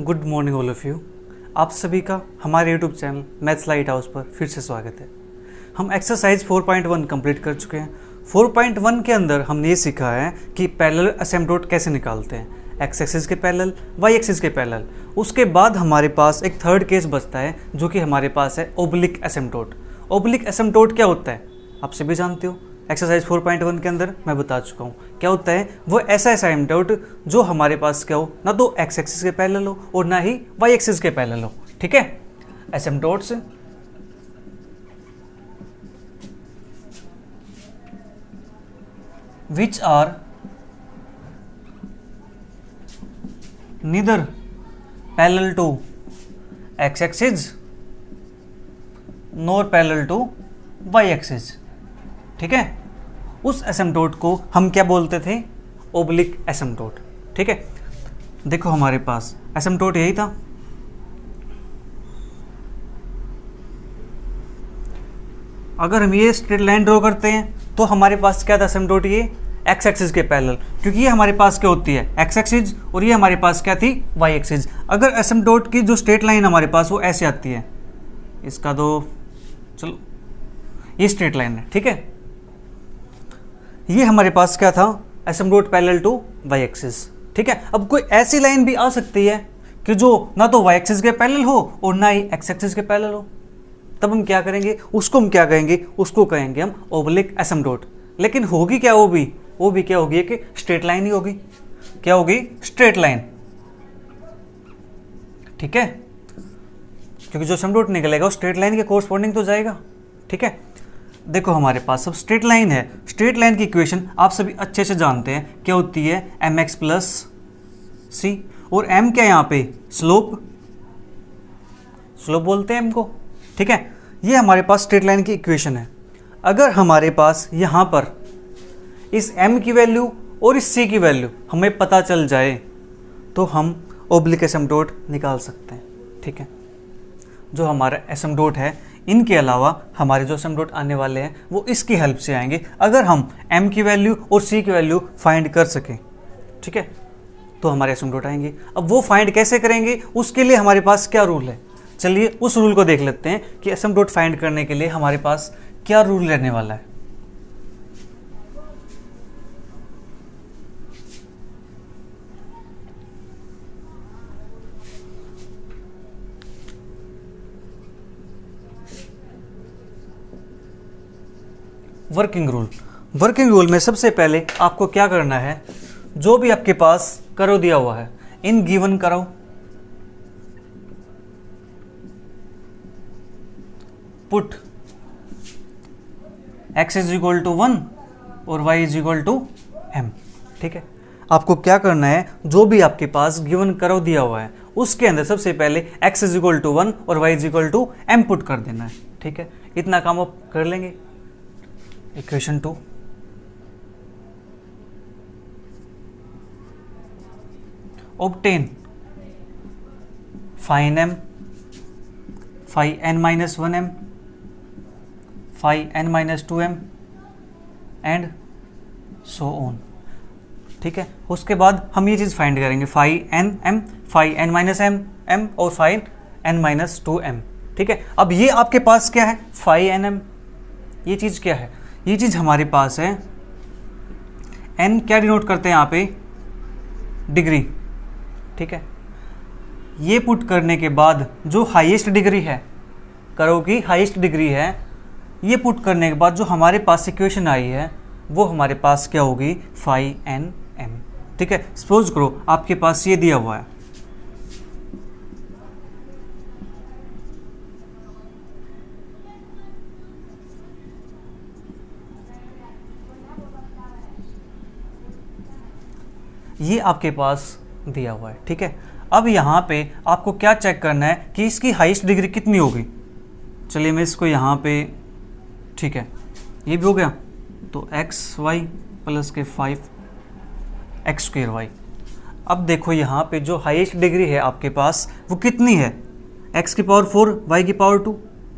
Good morning all of you. आप सभी का हमारे YouTube channel maths light house पर फिर से स्वागत है। हम एक्सरसाइज 4.1 कंप्लीट कर चुके हैं। 4.1 के अंदर हमने ये सीखा है कि पैरेलल असिम्प्टोट कैसे निकालते हैं, एक्स एक्सिस के पैरेलल, वाई एक्सिस के पैरेलल। उसके बाद हमारे पास एक थर्ड केस बचता है जो कि हमारे पास है ओब्लिक असिम्प्टोट। ओब्लिक असिम्प्टोट क्या होता है आप सभी जानते हो। एक्सरसाइज 4.1 के अंदर मैं बता चुका हूँ क्या होता है। वो ऐसा असिम्प्टोट जो हमारे पास क्या हो, ना तो एक्स एक्सिस के पैरेलल हो और ना ही वाई एक्सिस के पैरेलल हो। ठीक है, असिम्प्टोट्स which are neither parallel to x axis nor parallel to y axis। ठीक है, उस एसिम्प्टोट को हम क्या बोलते थे, ओब्लिक एसिम्प्टोट। ठीक है, देखो हमारे पास एसिम्प्टोट यही था। अगर हम ये स्ट्रेट लाइन ड्रॉ करते हैं तो हमारे पास क्या था एसिम्प्टोट, ये एक्स एक्सिस के पैरेलल, क्योंकि ये हमारे पास क्या होती है एक्स एक्सिस और ये हमारे पास क्या थी वाई एक्सिस। अगर एसिम्प्टोट की जो स्ट्रेट लाइन हमारे पास वो ऐसे आती है, इसका तो चलो ये स्ट्रेट लाइन है। ठीक है, ये हमारे पास क्या था asymptote parallel to Y axis. ठीक है, अब कोई ऐसी लाइन भी आ सकती है कि जो ना तो वाई एक्सिस के पैरेलल हो और ना ही एक्स एक्सिस के पैरेलल हो। तब हम क्या करेंगे, उसको हम क्या कहेंगे, उसको कहेंगे हम ओब्लिक एसिम्प्टोट। लेकिन होगी क्या वो भी क्या होगी कि स्ट्रेट लाइन ही होगी। क्या होगी, स्ट्रेट लाइन। ठीक है, क्योंकि जो एसिम्प्टोट निकलेगा वो स्ट्रेट लाइन के कोरस्पॉन्डिंग तो जाएगा। ठीक है, देखो हमारे पास सब स्ट्रेट लाइन है। स्ट्रेट लाइन की इक्वेशन आप सभी अच्छे से जानते हैं क्या होती है, एम एक्स प्लस सी। और एम क्या है यहाँ पे, स्लोप बोलते हैं एम को। ठीक है, ये हमारे पास स्ट्रेट लाइन की इक्वेशन है। अगर हमारे पास यहाँ पर इस m की वैल्यू और इस c की वैल्यू हमें पता चल जाए तो हम ओब्लिक एसिम्प्टोट निकाल सकते हैं। ठीक है, जो हमारा एसिम्प्टोट है, इनके अलावा हमारे जो एसिम्प्टोट आने वाले हैं वो इसकी हेल्प से आएंगे। अगर हम m की वैल्यू और c की वैल्यू फाइंड कर सकें, ठीक है, तो हमारे एसिम्प्टोट आएंगे। अब वो फाइंड कैसे करेंगे, उसके लिए हमारे पास क्या रूल है, चलिए उस रूल को देख लेते हैं कि एसिम्प्टोट फाइंड करने के लिए हमारे पास क्या रूल रहने वाला है। वर्किंग रूल में सबसे पहले आपको क्या करना है, जो भी आपके पास करो दिया हुआ है, इन गिवन करो put x is equal to 1 और y is equal to m। ठीक है, आपको क्या करना है, जो भी आपके पास गिवन करो दिया हुआ है उसके अंदर सबसे पहले x इज इक्वल टू 1 और y is equal to m put कर देना है। ठीक है, इतना काम आप कर लेंगे। Equation 2, obtain phi m, phi n minus 1m, phi n minus 2m and so on. ठीक है, उसके बाद हम ये चीज़ फाइंड करेंगे, phi N M, phi N minus M M और फाई एन माइनस 2m। ठीक है, अब ये आपके पास क्या है, फाई एन एम। ये चीज़ क्या है, ये चीज़ हमारे पास है एन क्या डिनोट करते हैं यहाँ पे, डिग्री। ठीक है, ये पुट करने के बाद जो हाईएस्ट डिग्री है, करो की हाईएस्ट डिग्री है, ये पुट करने के बाद जो हमारे पास इक्वेशन आई है वो हमारे पास क्या होगी, फाई एन एम। ठीक है, सपोज करो आपके पास ये दिया हुआ है, ये आपके पास दिया हुआ है। ठीक है, अब यहाँ पे आपको क्या चेक करना है कि इसकी हाईएस्ट डिग्री कितनी होगी। चलिए मैं इसको यहाँ पे, ठीक है, ये भी हो गया, तो एक्स वाई प्लस के 5 एक्स स्क्वायर वाई। अब देखो यहाँ पे जो हाईएस्ट डिग्री है आपके पास वो कितनी है, x की पावर 4 y की पावर 2।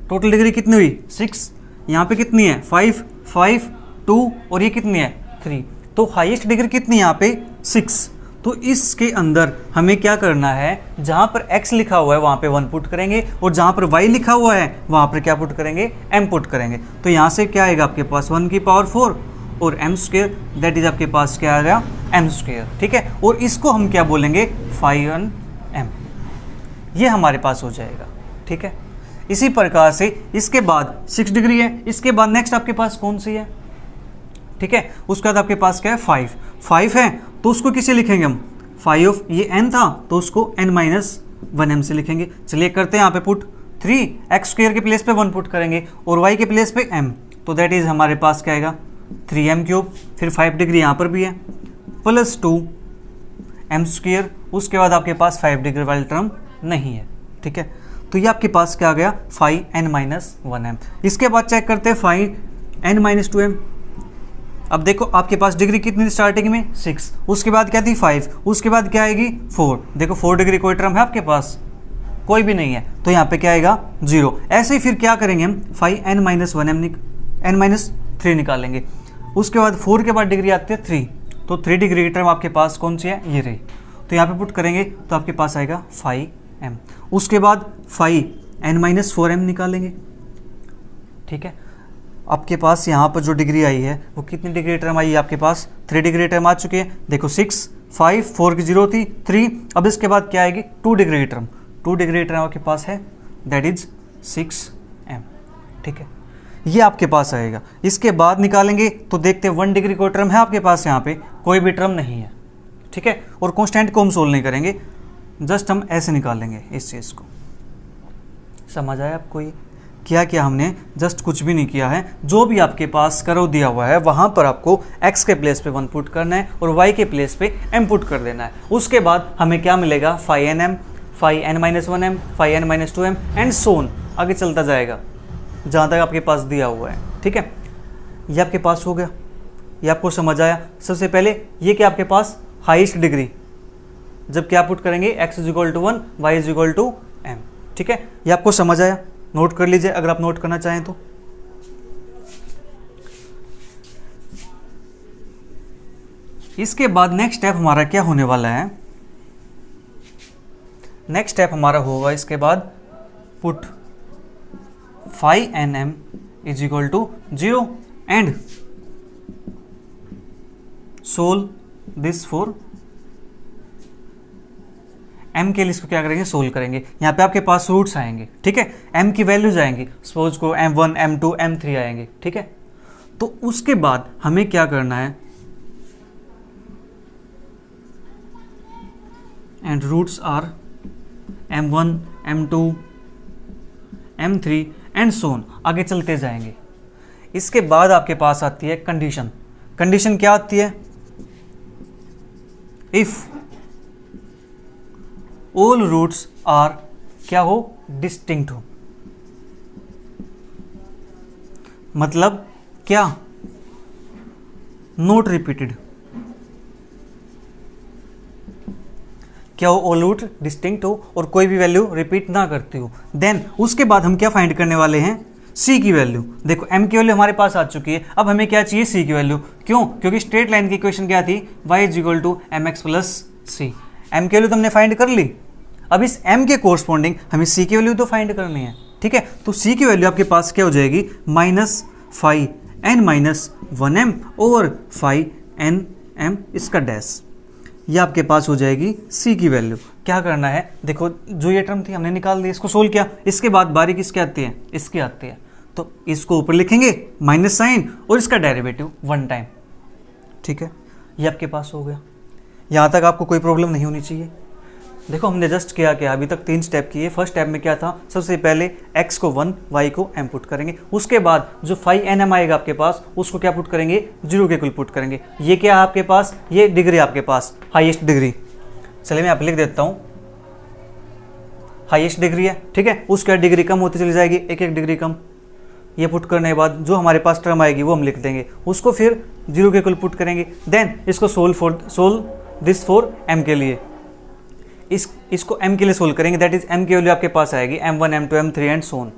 टोटल डिग्री कितनी हुई 6। यहाँ पे कितनी है 5 5 2 और ये कितनी है 3। तो हाईएस्ट डिग्री कितनी है यहाँ पे 6। तो इसके अंदर हमें क्या करना है, जहाँ पर x लिखा हुआ है वहाँ पे 1 पुट करेंगे और जहाँ पर y लिखा हुआ है वहाँ पर क्या पुट करेंगे, m पुट करेंगे। तो यहाँ से क्या आएगा आपके पास 1 की पावर 4 और m स्क्वायर, दैट इज आपके पास क्या आ गया, m स्क्वायर। ठीक है, और इसको हम क्या बोलेंगे, 5m, ये हमारे पास हो जाएगा। ठीक है, इसी प्रकार से इसके बाद 6 डिग्री है, इसके बाद नेक्स्ट आपके पास कौन सी है, ठीक है, उसके बाद आपके पास क्या है, 5 है, तो उसको किसे लिखेंगे हम, 5 ऑफ ये n था तो उसको n-1m से लिखेंगे। चलिए करते हैं यहाँ पे पुट, 3x स्क्वायर के प्लेस पे 1 पुट करेंगे और y के प्लेस पे m, तो दैट इज हमारे पास क्या आएगा, 3m क्यूब, फिर 5 डिग्री यहाँ पर भी है, प्लस 2m स्क्वायर, उसके बाद आपके पास 5 डिग्री वाली टर्म नहीं है। ठीक है, तो ये आपके पास क्या आ गया, 5n-1m। इसके बाद चेक करते हैं 5n-2m। अब देखो आपके पास डिग्री कितनी थी स्टार्टिंग में, 6, उसके बाद क्या थी 5, उसके बाद क्या आएगी 4। देखो 4 डिग्री कोई टर्म है आपके पास, कोई भी नहीं है, तो यहाँ पे क्या आएगा 0। ऐसे ही फिर क्या करेंगे हम, 5n-1m n-3 निकालेंगे। उसके बाद 4 के बाद डिग्री आती है 3, तो 3 डिग्री की टर्म आपके पास कौन सी है, ये रही, तो यहाँ पे पुट करेंगे तो आपके पास आएगा 5m। उसके बाद 5n-4m निकालेंगे। ठीक है, आपके पास यहाँ पर जो डिग्री आई है वो कितनी डिग्री टर्म आई है आपके पास, 3 डिग्री टर्म आ चुकी है। देखो 6, 5, 4 की 0 थी, 3, अब इसके बाद क्या आएगी, 2 डिग्री टर्म, 2 डिग्री टर्म आपके पास है, दैट इज 6m। ठीक है, ये आपके पास आएगा। इसके बाद निकालेंगे तो देखते हैं 1 डिग्री कोई टर्म है आपके पास, यहाँ पे कोई भी टर्म नहीं है। ठीक है, और कॉन्स्टेंट को हम सोल्व नहीं करेंगे, जस्ट हम ऐसे निकालेंगे इस चीज़ को। समझ आया आपको, ये क्या किया हमने, जस्ट कुछ भी नहीं किया है, जो भी आपके पास कर्व दिया हुआ है वहाँ पर आपको x के प्लेस पे 1 पुट करना है और y के प्लेस पे m पुट कर देना है। उसके बाद हमें क्या मिलेगा, 5nm, 5n-1m, 5n-2m and so on, आगे चलता जाएगा जहाँ तक आपके पास दिया हुआ है। ठीक है, ये आपके पास हो गया, ये आपको समझ आया। सबसे पहले ये क्या आपके पास हाईएस्ट डिग्री, जब क्या पुट करेंगे x = 1, y = m। ठीक है, ये आपको समझ आया, नोट कर लीजिए अगर आप नोट करना चाहें तो। इसके बाद नेक्स्ट स्टेप हमारा क्या होने वाला है, नेक्स्ट स्टेप हमारा होगा इसके बाद put 5nm = 0 and solve this for m के लिए इसको क्या करेंगे, सोल्व करेंगे। यहाँ पे आपके पास रूट्स आएंगे। ठीक है, m की वैल्यूज आएंगी, सपोज को m1, m2, m3 आएंगे। ठीक है, तो उसके बाद हमें क्या करना है, and roots are m1, m2, m3 and so on, आगे चलते जाएंगे। इसके बाद आपके पास आती है कंडीशन। कंडीशन क्या आती है, इफ ऑल रूट्स आर क्या हो, डिस्टिंक्ट हो, मतलब क्या, नोट रिपीटेड, क्या हो, ऑल रूट डिस्टिंक्ट हो और कोई भी वैल्यू रिपीट ना करती हो। देन उसके बाद हम क्या फाइंड करने वाले हैं, c की वैल्यू। देखो m की वैल्यू हमारे पास आ चुकी है, अब हमें क्या चाहिए, c की वैल्यू। क्यों, क्योंकि स्ट्रेट लाइन की इक्वेशन क्या थी, y = mx + c। m की वैल्यू तो हमने फाइंड कर ली, अब इस m के कोरस्पॉन्डिंग हमें c की वैल्यू तो फाइंड करनी है। ठीक है, तो c की वैल्यू आपके पास क्या हो जाएगी, -5n-1m और 5nm इसका डैश, ये आपके पास हो जाएगी c की वैल्यू। क्या करना है, देखो जो ये टर्म थी हमने निकाल दी, इसको सोल्व किया। इसके बाद बारी किसकी आती है, इसकी आती है, तो इसको ऊपर लिखेंगे माइनस साइन और इसका डेरिवेटिव 1 टाइम। ठीक है, ये आपके पास हो गया। यहाँ तक आपको कोई प्रॉब्लम नहीं होनी चाहिए। देखो हमने जस्ट किया अभी तक 3 स्टेप किए। फर्स्ट स्टेप में क्या था, सबसे पहले x को 1, y को m पुट करेंगे। उसके बाद जो 5nm आएगा आपके पास, उसको क्या पुट करेंगे, 0 के कुल पुट करेंगे। ये क्या है आपके पास, ये डिग्री आपके पास, हाईएस्ट डिग्री। चलिए मैं यहाँ पे लिख देता हूँ, हाईएस्ट डिग्री है। ठीक है, उसके बाद डिग्री कम होती चली जाएगी, एक एक डिग्री कम। ये पुट करने के बाद जो हमारे पास टर्म आएगी वो हम लिख देंगे, उसको फिर 0 के कुल पुट करेंगे। देन इसको सोल्व दिस फॉर m के लिए, इसको m के लिए सोल्व करेंगे, दैट इज m की वैल्यू आपके पास आएगी m1, m2, m3 एंड सोन,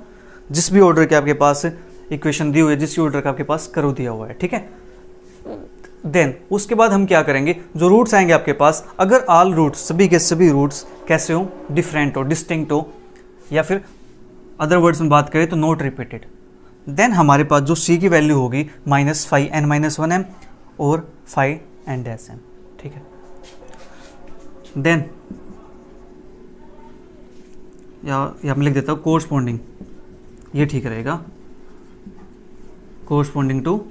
जिस भी ऑर्डर के आपके पास इक्वेशन दी हुई है, जिस भी ऑर्डर का आपके पास कर्व दिया हुआ है। ठीक है, देन उसके बाद हम क्या करेंगे, जो रूट्स आएंगे आपके पास, अगर ऑल रूट्स, सभी के सभी रूट्स कैसे हो, डिफरेंट हो, डिस्टिंक्ट हो, या फिर अदर वर्ड्स में बात करें तो नॉट रिपीटेड, देन हमारे पास जो c की वैल्यू होगी -5n-1m और 5n-m, ठीक है। देन या मैं लिख देता हूँ कोरस्पॉन्डिंग, ये ठीक रहेगा, corresponding to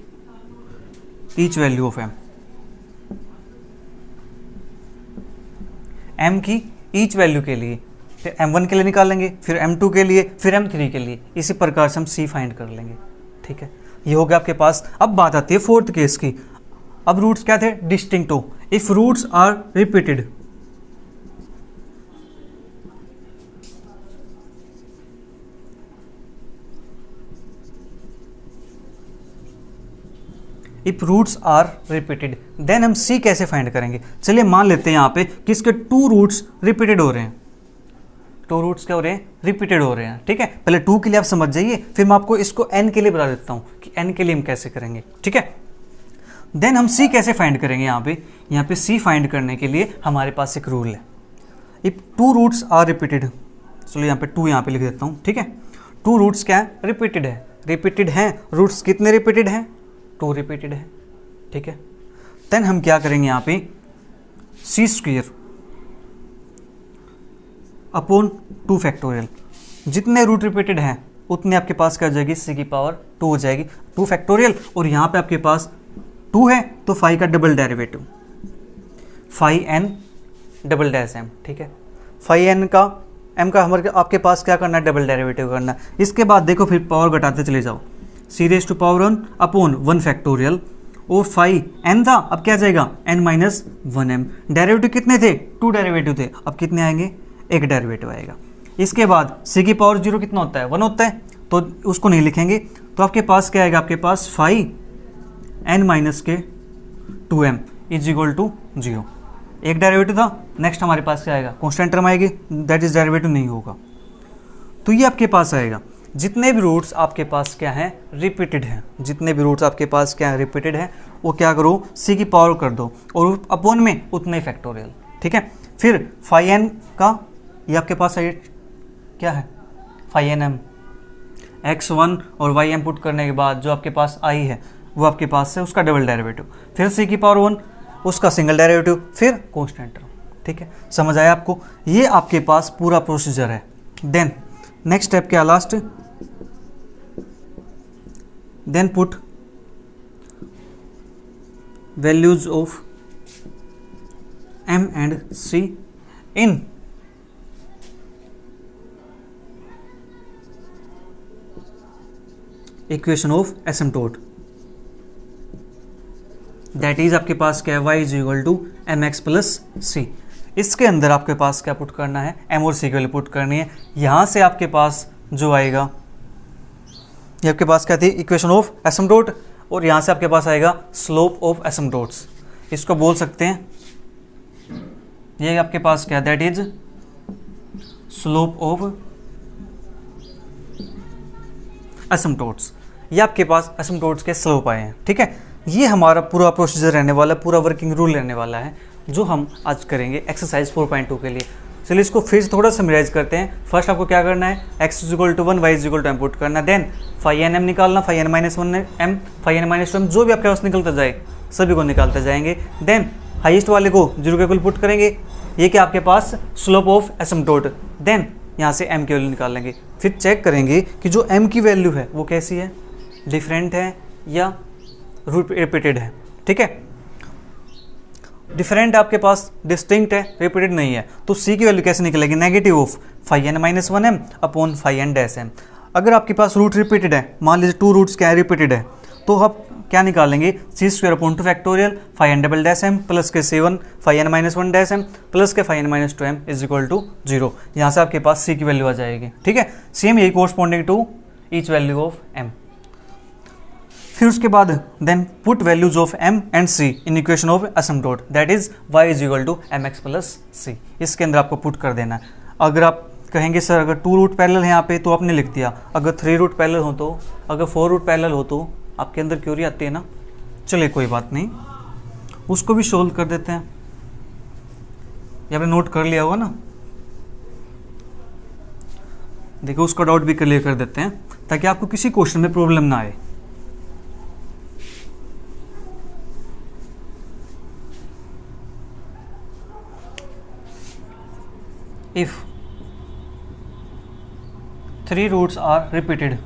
each value of m की ईच वैल्यू के लिए, फिर m1 के लिए निकालेंगे, फिर m2 के लिए, फिर m3 के लिए, इसी प्रकार से हम c फाइंड कर लेंगे, ठीक है। ये हो गया आपके पास। अब बात आती है फोर्थ केस की। अब रूट्स क्या थे, डिस्टिंक्ट हो, if roots are repeated, if roots are repeated, then हम c कैसे फाइंड करेंगे। चलिए मान लेते हैं यहाँ पे कि इसके 2 रूट्स रिपीटेड हो रहे हैं, 2 रूट्स क्या हो रहे हैं, रिपीटेड हो रहे हैं, ठीक है। पहले 2 के लिए आप समझ जाइए, फिर मैं आपको इसको n के लिए बता देता हूँ कि n के लिए हम कैसे करेंगे, ठीक है। देन हम c कैसे फाइंड करेंगे। यहाँ पे c फाइंड करने के लिए हमारे पास एक रूल है, इफ 2 रूट्स आर रिपीटेड, चलो यहाँ पे 2 यहाँ पे लिख देता हूँ, ठीक है। 2 रूट्स क्या है, रिपीटेड हैं, रूट्स कितने रिपीटेड हैं, 2 रिपीटेड है, ठीक है। देन हम क्या करेंगे यहाँ पे, c² अपॉन 2 फैक्टोरियल, जितने रूट रिपीटेड हैं उतने आपके पास क्या हो जाएगी, c की पावर 2 हो जाएगी, 2 फैक्टोरियल, और यहाँ पे आपके पास 2 है तो 5 का double derivative 5n double dash m, ठीक है। 5n का m का हमारे आपके पास क्या करना है, डबल डेरिवेटिव करना है। इसके बाद देखो फिर पावर घटाते चले जाओ, c⁻1 अपॉन 1 फैक्टोरियल, और 5n था, अब क्या जाएगा n-1m, डेरिवेटिव कितने थे, 2 डेरिवेटिव थे, अब कितने आएंगे, 1 डेरिवेटिव आएगा। इसके बाद c की पावर 0 कितना होता है, 1 होता है, तो उसको नहीं लिखेंगे, तो आपके पास क्या आएगा, आपके पास 5n-2m is equal to 0, 1 derivative था। नेक्स्ट हमारे पास क्या आएगा, कांस्टेंट टर्म आएगी, दैट इज डेरिवेटिव नहीं होगा, तो ये आपके पास आएगा। जितने भी रूट्स आपके पास क्या हैं, रिपीटेड हैं, जितने भी रूट्स आपके पास क्या है, रिपीटेड है, वो क्या करो, c की पावर कर दो, और अपॉन में उतने फैक्टोरियल, ठीक है। फिर 5n का ये आपके पास है क्या है, 5nm, x1 और ym पुट करने के बाद जो आपके पास i है वो आपके पास है उसका डबल डेरिवेटिव, फिर c की पावर 1 उसका सिंगल डेरिवेटिव, फिर कांस्टेंट टर्म, ठीक है। समझ आया आपको, ये आपके पास पूरा प्रोसीजर है। देन नेक्स्ट स्टेप क्या, last, then put values of m and c in equation of asymptote, that is आपके पास क्या है, y is equal to mx plus c। इसके अंदर आपके पास क्या पुट करना है, m और c की वैल्यू पुट करनी है। यहाँ से आपके पास जो आएगा, ये आपके पास क्या थी, इक्वेशन ऑफ एसिम्पटोट, और यहाँ से आपके पास आएगा स्लोप ऑफ एसिम्पटोट्स, इसको बोल सकते हैं, ये आपके पास क्या, दैट इज स्लोप ऑफ एसिम्पटोट्स। ये आपके पास एसिम्पटोट्स के स्लोप आए हैं, ठीक है। ये हमारा पूरा प्रोसीजर रहने वाला है, पूरा वर्किंग रूल रहने वाला है, जो हम आज करेंगे एक्सरसाइज 4.2 के लिए। चलिए इसको फिर से थोड़ा समराइज करते हैं। फर्स्ट आपको क्या करना है, x = 1 y = m पुट करना, देन 5n m निकालना, 5n-1m 5n-2m जो भी आपके पास निकलता जाए सभी को निकालते जाएंगे। देन हाईएस्ट वाले को 0 के इक्वल पुट करेंगे, ये क्या आपके पास स्लोप ऑफ एसिम्पटोट, देन यहाँ से m की वैल्यू निकाल लेंगे। फिर चेक करेंगे कि जो m की वैल्यू है वो कैसी है, डिफरेंट है या रिपीटेड है, ठीक है। डिफरेंट आपके पास, डिस्टिंक्ट है, रिपीटेड नहीं है, तो c की वैल्यू कैसे निकलेगी, negative of 5n-1m upon 5n-m। अगर आपके पास रूट रिपीटेड है, मान लीजिए 2 रूट्स क्या है, रिपीटेड है, तो आप क्या निकालेंगे, c² upon 2 factorial 5n-m plus के 7 5n-1m प्लस के 5n-2m इज इक्वल टू 0। यहाँ से आपके पास c की वैल्यू आ जाएगी, ठीक है। सेम यही corresponding to each value of m। फिर उसके बाद then put values of m and c in equation of asymptote, that is y = mx plus c। इसके अंदर आपको पुट कर देना है। अगर आप कहेंगे सर अगर 2 रूट पैरेलल है यहाँ पे तो आपने लिख दिया, अगर 3 रूट पैरेलल हो तो, अगर 4 रूट पैरेलल हो तो आपके अंदर क्योरी आती है ना। चलिए कोई बात नहीं, उसको भी सोल्व कर देते हैं। ये आपने नोट कर लिया होगा ना, देखो उसका डाउट भी क्लियर कर देते हैं ताकि आपको किसी क्वेश्चन में प्रॉब्लम ना आए। If 3 roots are repeated,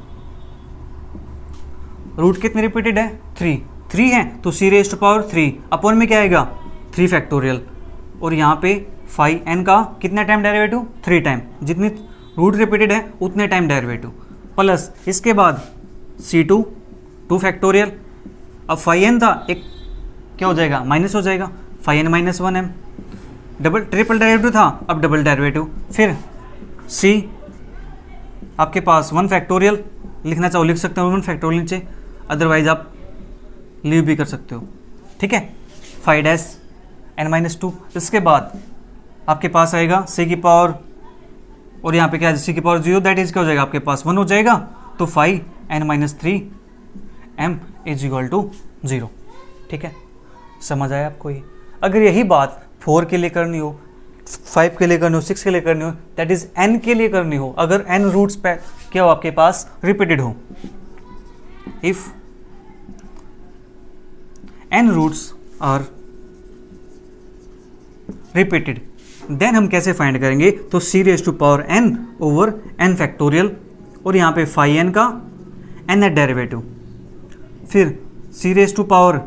root कितने रिपीटेड है? 3 है तो c raise to power 3 upon में क्या आएगा? 3 फैक्टोरियल, और यहाँ पे फाइव n का कितना टाइम डेरिवेटिव? 3 टाइम, जितनी रूट रिपीटेड है उतने टाइम डेरिवेटिव, प्लस इसके बाद c2 2 फैक्टोरियल, अब फाइव n था एक क्या हो जाएगा? माइनस हो जाएगा, five n minus 1m, double triple derivative था अब डबल डेरिवेटिव, फिर c आपके पास 1 फैक्टोरियल, लिखना चाहो लिख सकते हो 1 फैक्टोरियल नीचे, अदरवाइज आप लीव भी कर सकते हो, ठीक है। 5 n-2, इसके बाद आपके पास आएगा c की पावर, और यहाँ पे क्या है? c की पावर 0, दैट इज क्या हो जाएगा? आपके पास 1 हो जाएगा, तो 5n-3m इज इक्वल टू 0, ठीक है। समझ आया आपको ये? अगर यही बात 4 के लिए करनी हो, 5 के लिए करनी हो, 6 के लिए करनी हो, दैट इज n के लिए करनी हो, अगर n रूट्स पे क्या हो आपके पास? रिपीटेड हो। If n roots are repeated, then हम कैसे फाइंड करेंगे? तो c raise to power n over n factorial, और यहाँ पे 5n का n डेरिवेटिव, फिर c raise to power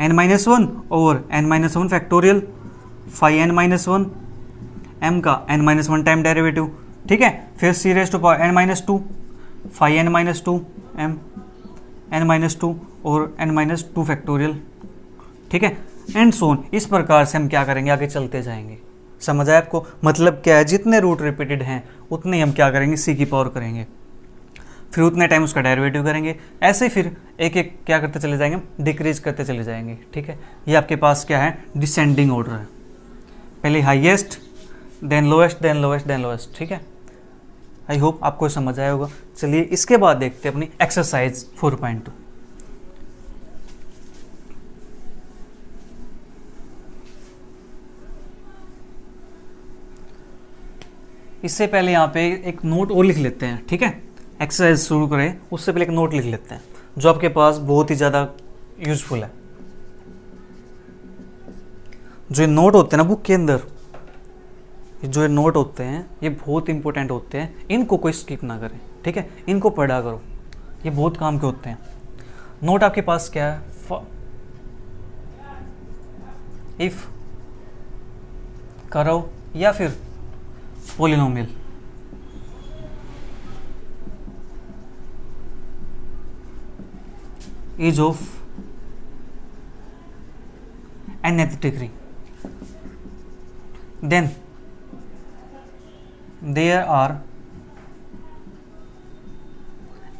n-1 over n-1 factorial, 5n-1 m का n-1 टाइम डेरिवेटिव, ठीक है। फिर c raise to power n-2 5n-2 m n-2 और n-2 फैक्टोरियल, ठीक है, एंड सोन। इस प्रकार से हम क्या करेंगे? आगे चलते जाएंगे। समझ आया आपको? मतलब क्या है? जितने रूट रिपीटेड हैं उतने ही हम क्या करेंगे? c की पावर करेंगे, फिर उतने टाइम उसका डेरिवेटिव करेंगे, ऐसे फिर एक एक क्या करते चले जाएंगे? डिक्रीज करते चले जाएंगे, ठीक है। ये आपके पास क्या है? डिसेंडिंग ऑर्डर है, पहले highest then lowest then lowest then lowest, ठीक है। आई होप आपको समझ आया होगा। चलिए इसके बाद देखते हैं अपनी एक्सरसाइज 4.2। इससे पहले यहाँ पे एक नोट और लिख लेते हैं, ठीक है। एक्सरसाइज शुरू करें उससे पहले एक नोट लिख लेते हैं जो आपके पास बहुत ही ज़्यादा यूजफुल है। जो नोट होते हैं ना बुक के अंदर, जो नोट होते हैं ये बहुत इंपॉर्टेंट होते हैं, इनको कोई स्किप ना करें, ठीक है। इनको पढ़ा करो, ये बहुत काम के होते हैं। नोट आपके पास क्या है? इफ करो या फिर polynomial, is of nth degree, then there are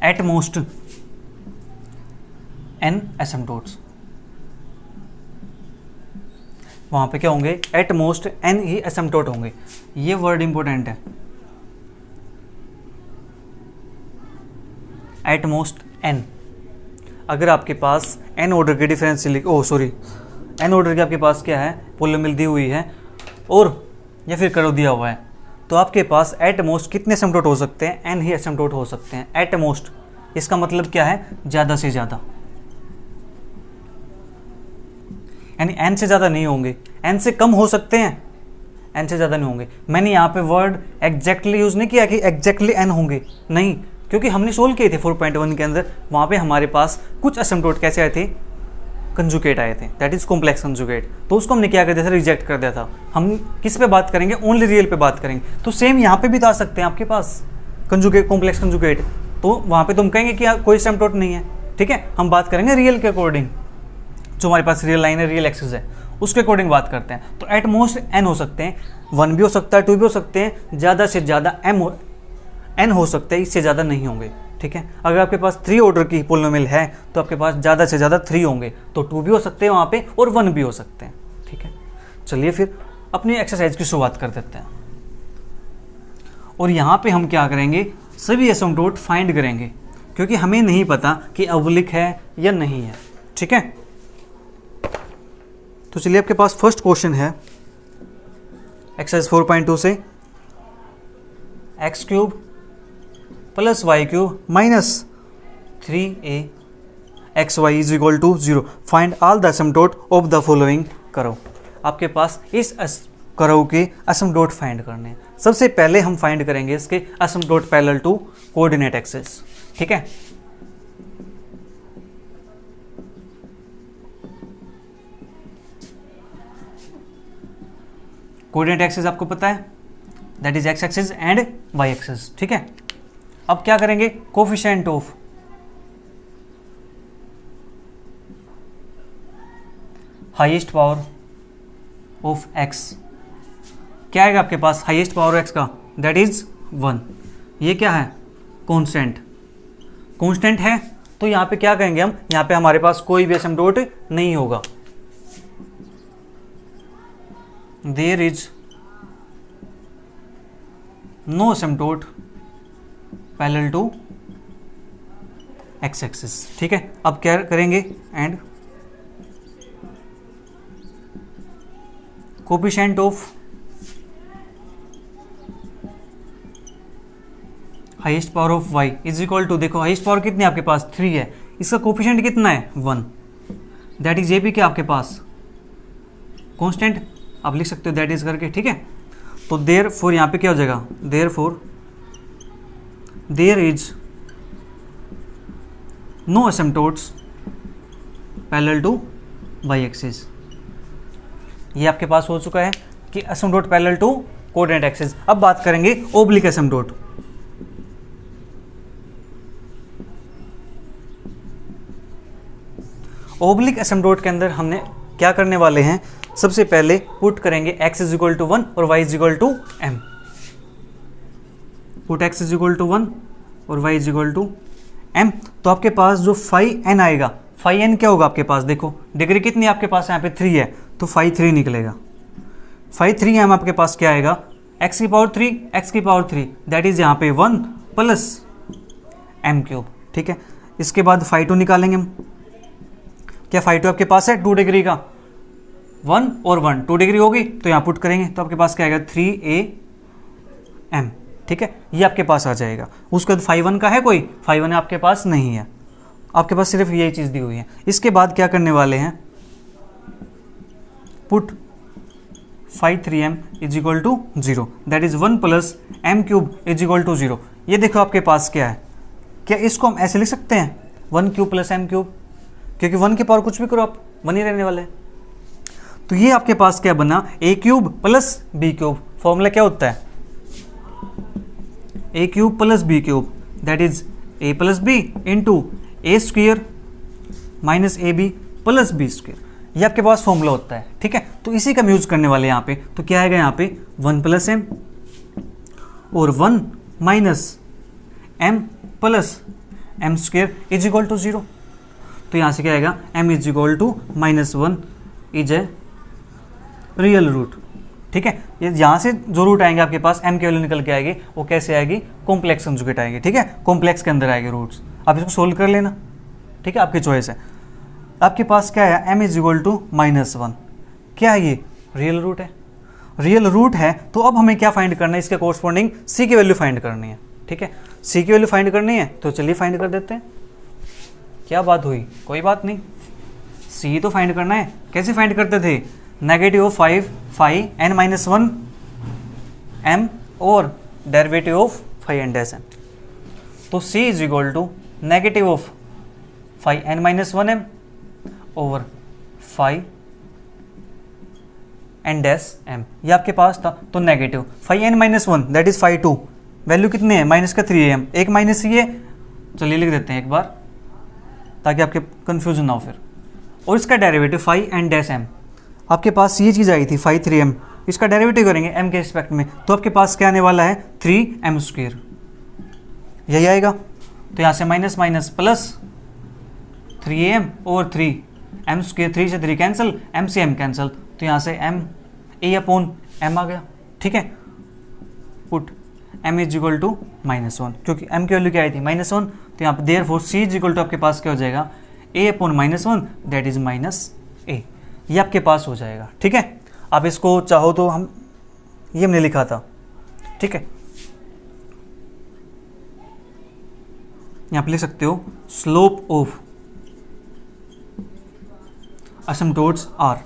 at most n asymptotes। वहां पे क्या होंगे? At most n he asymptote होंगे। ये वर्ड इंपॉर्टेंट है, एट मोस्ट n। अगर आपके पास n ऑर्डर के डिफरेंशियल n ऑर्डर के आपके पास क्या है? पोलिनोमियल दी हुई है और या फिर कर्व दिया हुआ है, तो आपके पास एट मोस्ट कितने एसिम्प्टोट हो सकते हैं? n ही एसिम्प्टोट हो सकते हैं एट मोस्ट। इसका मतलब क्या है? ज़्यादा से ज़्यादा, यानी n से ज़्यादा नहीं होंगे, n से कम हो सकते हैं, n से ज़्यादा नहीं होंगे। मैंने यहाँ पे वर्ड एग्जैक्टली यूज़ नहीं किया कि एग्जैक्टली n होंगे, नहीं, क्योंकि हमने सोल्व किए थे 4.1 के अंदर, वहाँ पे हमारे पास कुछ एसिम्प्टोट कैसे आए थे? कंजुगेट आए थे, दैट इज कॉम्प्लेक्स कंजुगेट। तो उसको हमने क्या कर दिया था? रिजेक्ट कर दिया था। हम किस पे बात करेंगे? ओनली रियल पे बात करेंगे। तो सेम यहाँ पे भी तो आ सकते हैं आपके पास कंजुगेट, कॉम्प्लेक्स कंजुगेट, तो वहाँ पे तुम कहेंगे कि कोई एसिम्प्टोट नहीं है, ठीक है। हम बात करेंगे रियल के अकॉर्डिंग, जो हमारे पास रियल लाइन है, रियल एक्सिस है, उसके अकॉर्डिंग बात करते हैं। तो एट मोस्ट n हो सकते हैं, 1 भी हो सकता है, 2 भी हो सकते हैं, ज़्यादा से ज़्यादा n हो सकते हैं, इससे ज़्यादा नहीं होंगे, ठीक है। अगर आपके पास 3 ऑर्डर की पोलिनोमियल है तो आपके पास ज़्यादा से ज़्यादा 3 होंगे, तो 2 भी हो सकते हैं वहाँ पे और 1 भी हो सकते हैं, ठीक है। चलिए फिर अपनी एक्सरसाइज की शुरुआत कर देते हैं, और यहाँ पे हम क्या करेंगे? सभी एसिम्प्टोट फाइंड करेंगे, क्योंकि हमें नहीं पता कि अवलिक है या नहीं है, ठीक है। तो चलिए आपके पास फर्स्ट क्वेश्चन है एक्सरसाइज 4.2 से x cube plus y cube minus 3a x y is equal to 0, find all the asymptote of the following करो। आपके पास इस करो के एसिम्पटोट फाइंड करने हैं। सबसे पहले हम फाइंड करेंगे इसके asymptote parallel to coordinate axis. ठीक है, कोऑर्डिनेट एक्सिस आपको पता है, that is X axis and Y axis. ठीक है, अब क्या करेंगे, coefficient of highest power of X, क्या आएगा आपके पास हाईएस्ट पावर एक्स का, दैट इज 1। ये क्या है, कांस्टेंट, कांस्टेंट है तो यहाँ पे क्या कहेंगे हम, यहाँ पे हमारे पास कोई भी एसिम्पटोट नहीं होगा। There is no asymptote parallel to x axis. ठीक है, अब क्या करेंगे, and coefficient of highest power of y is equal to, देखो हाईएस्ट पावर कितनी है आपके पास 3 है, इसका कोफिशिएंट कितना है 1, दैट इज ये भी क्या आपके पास कांस्टेंट, आप लिख सकते हो दैट इज करके। ठीक है, तो देयर फोर यहाँ पे क्या हो जाएगा, therefore there is no asymptotes parallel to y axis. ये आपके पास हो चुका है कि asymptote parallel to coordinate axis. अब बात करेंगे ओब्लिक एसिम्पटोट। ओब्लिक एसिम्पटोट के अंदर हमने क्या करने वाले हैं, सबसे पहले पुट करेंगे x इज इक्वल टू 1 और y is equal to m। Put x is equal to 1 और y is equal to m। तो आपके पास जो फाई n आएगा, फाई n क्या होगा आपके पास, देखो डिग्री कितनी आपके पास यहाँ पे 3 है तो फाई 3 निकलेगा। फाई 3 m आपके पास क्या आएगा, x की पावर 3 x की पावर 3 दैट इज यहाँ पे 1 प्लस m क्यूब। ठीक है, इसके बाद फाई 2 निकालेंगे हम, क्या फाई 2 आपके पास है 2 डिग्री का, 1 और 1 2 डिग्री होगी तो यहाँ पुट करेंगे तो आपके पास क्या आएगा 3am। ठीक है, ये आपके पास आ जाएगा। उसके बाद फाई 1 का है कोई, फाई 1 आपके पास नहीं है, आपके पास सिर्फ यही चीज़ दी हुई है। इसके बाद क्या करने वाले हैं, put phi 3m is equal to 0 that is 1 plus m cube is equal to 0। ये देखो आपके पास क्या है, क्या इसको हम ऐसे लिख सकते हैं 1 क्यूब प्लस m क्यूब, क्योंकि 1 की पावर कुछ भी करो आप 1 ही रहने वाले हैं। तो ये आपके पास क्या बना, a cube plus b cube. Formula क्या होता है, a cube plus b cube that is a plus b into A square minus A B plus B square, ये आपके पास फॉर्मूला होता है। ठीक है, तो इसी का हम यूज करने वाले हैं यहाँ पे। तो क्या आएगा यहाँ पे 1 प्लस m और 1 minus m plus m square is equal to 0। तो यहाँ से क्या आएगा, m is equal to -1 is a real root. ठीक है, ये यहाँ से जो रूट आएंगे आपके पास m की वैल्यू निकल के आएगी, वो कैसे आएगी, कॉम्प्लेक्स कंजुगेट आएगी। ठीक है, कॉम्प्लेक्स के अंदर आएंगे रूट्स, आप इसको सोल्व कर लेना। ठीक है, आपकी चॉइस है। आपके पास क्या है, m इज इक्वल टू -1, क्या है ये रियल रूट है, रियल रूट है। तो अब हमें क्या फाइंड करना है, इसके कोरस्पॉन्डिंग c की वैल्यू फाइंड करनी है। ठीक है, c की वैल्यू फाइंड करनी है, तो चलिए फाइंड कर देते हैं। क्या बात हुई, कोई बात नहीं, c तो फाइंड करना है। कैसे फाइंड करते थे, negative of 5 phi n minus 1 m और derivative of phi n dash m। तो c is equal to negative of phi n minus 1 m over phi n dash m, ये आपके पास था। तो negative phi n minus 1 that is phi 2, value कितनी है, minus का 3am, एक माइनस ही है, चलिए लिख देते हैं एक बार ताकि आपके कंफ्यूजन ना हो फिर। और इसका derivative phi n dash m, आपके पास ये चीज़ आई थी फाई 3m, इसका डेरिवेटिव करेंगे m के रिस्पेक्ट में, तो आपके पास क्या आने वाला है 3m स्क्वेयर, यही आएगा। तो यहाँ से माइनस माइनस प्लस 3am और 3m स्क्वेयर, 3 से 3 कैंसिल, m से m कैंसिल, तो यहाँ से m a अपॉन m आ गया। ठीक है, put m is equal to -1, क्योंकि m की वैल्यू क्या आई थी -1, तो यहाँ पर therefore c is equal to आपके पास क्या हो जाएगा a upon -1 that is -a। ये आपके पास हो जाएगा। ठीक है, आप इसको चाहो तो हम ये हमने लिखा था। ठीक है, यहाँ पे लिख सकते हो स्लोप ऑफ असिम्पटोट्स आर,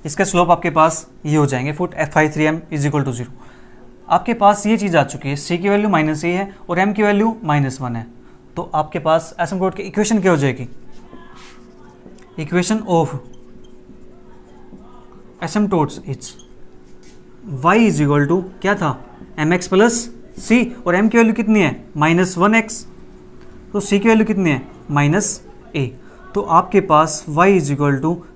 इसका स्लोप आपके पास ये हो जाएंगे फुट F(i3m) = 0। आपके पास ये चीज़ आ चुकी है, c की वैल्यू -a है और m की वैल्यू -1 है, तो आपके पास असिम्पटोट की इक्वेशन क्या हो जाएगी, इक्वेशन ऑफ असिम्पटोट्स इज y = क्या था, mx + c, और m की वैल्यू कितनी है -1x, तो c की वैल्यू कितनी है -a, तो आपके पास y =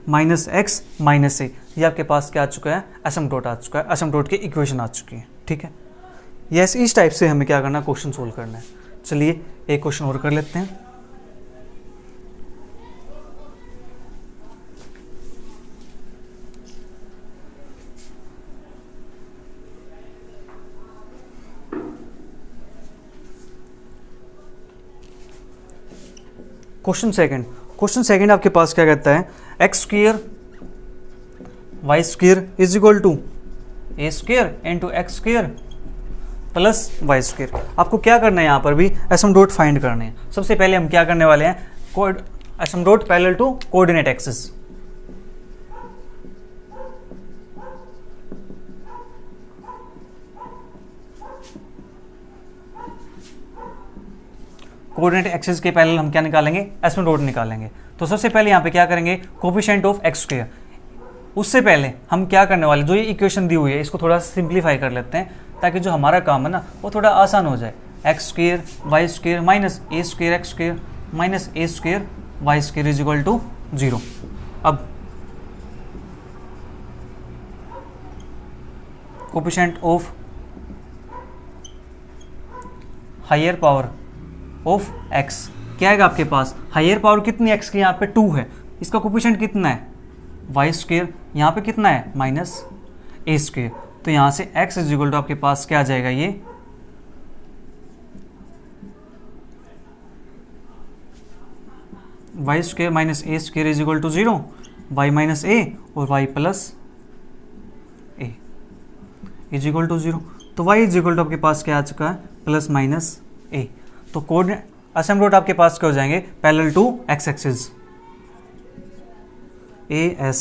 -x -a, ये आपके पास क्या आ चुका है, असिम्पटोट आ चुका है, असिम्पटोट की इक्वेशन आ चुकी है। ठीक है, यस, इस टाइप से हमें क्या करना है, क्वेश्चन सोल्व करना है। चलिए एक क्वेश्चन और कर लेते हैं। क्वेश्चन सेकंड आपके पास क्या कहता है, x² y² = a² × x² + y²। आपको क्या करना है, यहाँ पर भी असिम्पटोट फाइंड करने हैं। सबसे पहले हम क्या करने वाले हैं, asymptote parallel to coordinate axis. Coordinate axis के पैरेलल हम क्या निकालेंगे, असिम्पटोट निकालेंगे। तो सबसे पहले यहाँ पे क्या करेंगे, कोफिशिएंट ऑफ x²। उससे पहले हम क्या करने वाले, जो ये इक्वेशन दी हुई है इसको थोड़ा सिंप्लीफाई कर लेते हैं, ताकि जो हमारा काम है ना वो थोड़ा आसान हो जाए। x² y² - a² x² - a² y² = 0। अब coefficient of higher power of x क्या आएगा आपके पास, हायर पावर कितनी x की, यहाँ पे 2 है, इसका कोफिशिएंट कितना है y², यहाँ पे कितना है -a², तो यहाँ से x = आपके पास क्या आ जाएगा, ये y² - a² = 0, y - a और y + a = 0, तो y = आपके पास क्या आ चुका है, +- a। तो कोऑर्डिनेट असिम्पटोट आपके पास क्या हो जाएंगे, parallel to x axis, AS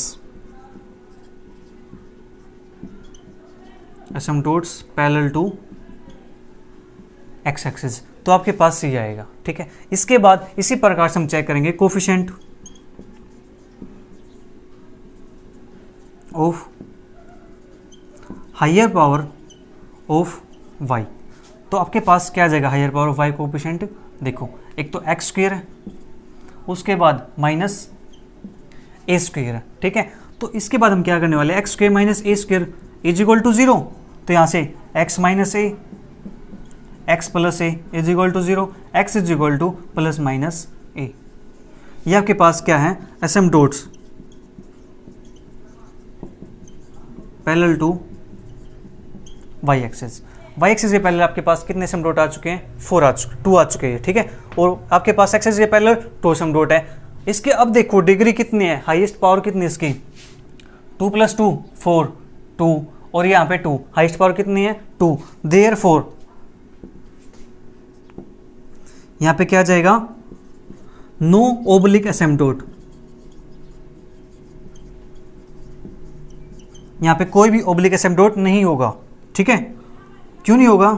asymptotes parallel to x axis, तो आपके पास C आएगा। ठीक है, इसके बाद इसी प्रकार से हम चेक करेंगे coefficient of higher power of y, तो आपके पास क्या आ जाएगा, higher power of y coefficient, देखो एक तो x² है, उसके बाद -a² है। ठीक है, तो इसके बाद हम क्या करने वाले हैं, x² - a² = 0, तो यहाँ से x - a x + a = 0, x = +- a। ये आपके पास क्या है, asymptotes parallel to y axis. y axis के पैरेलल आपके पास कितने असिम्पटोट आ चुके हैं, 2 आ चुके हैं। ठीक है, और आपके पास x एक्सिस के पैरेलल 2 असिम्पटोट है। इसके अब देखो डिग्री कितनी है, हाईएस्ट पावर कितनी है इसकी, 2 + 2 4 2, और यहाँ पे 2, हाईएस्ट पावर कितनी है 2, देयरफॉर यहाँ पे क्या जाएगा, नो ओब्लिक असिम्पटोट, यहाँ पे कोई भी ओब्लिक असिम्पटोट नहीं होगा। ठीक है, क्यों नहीं होगा,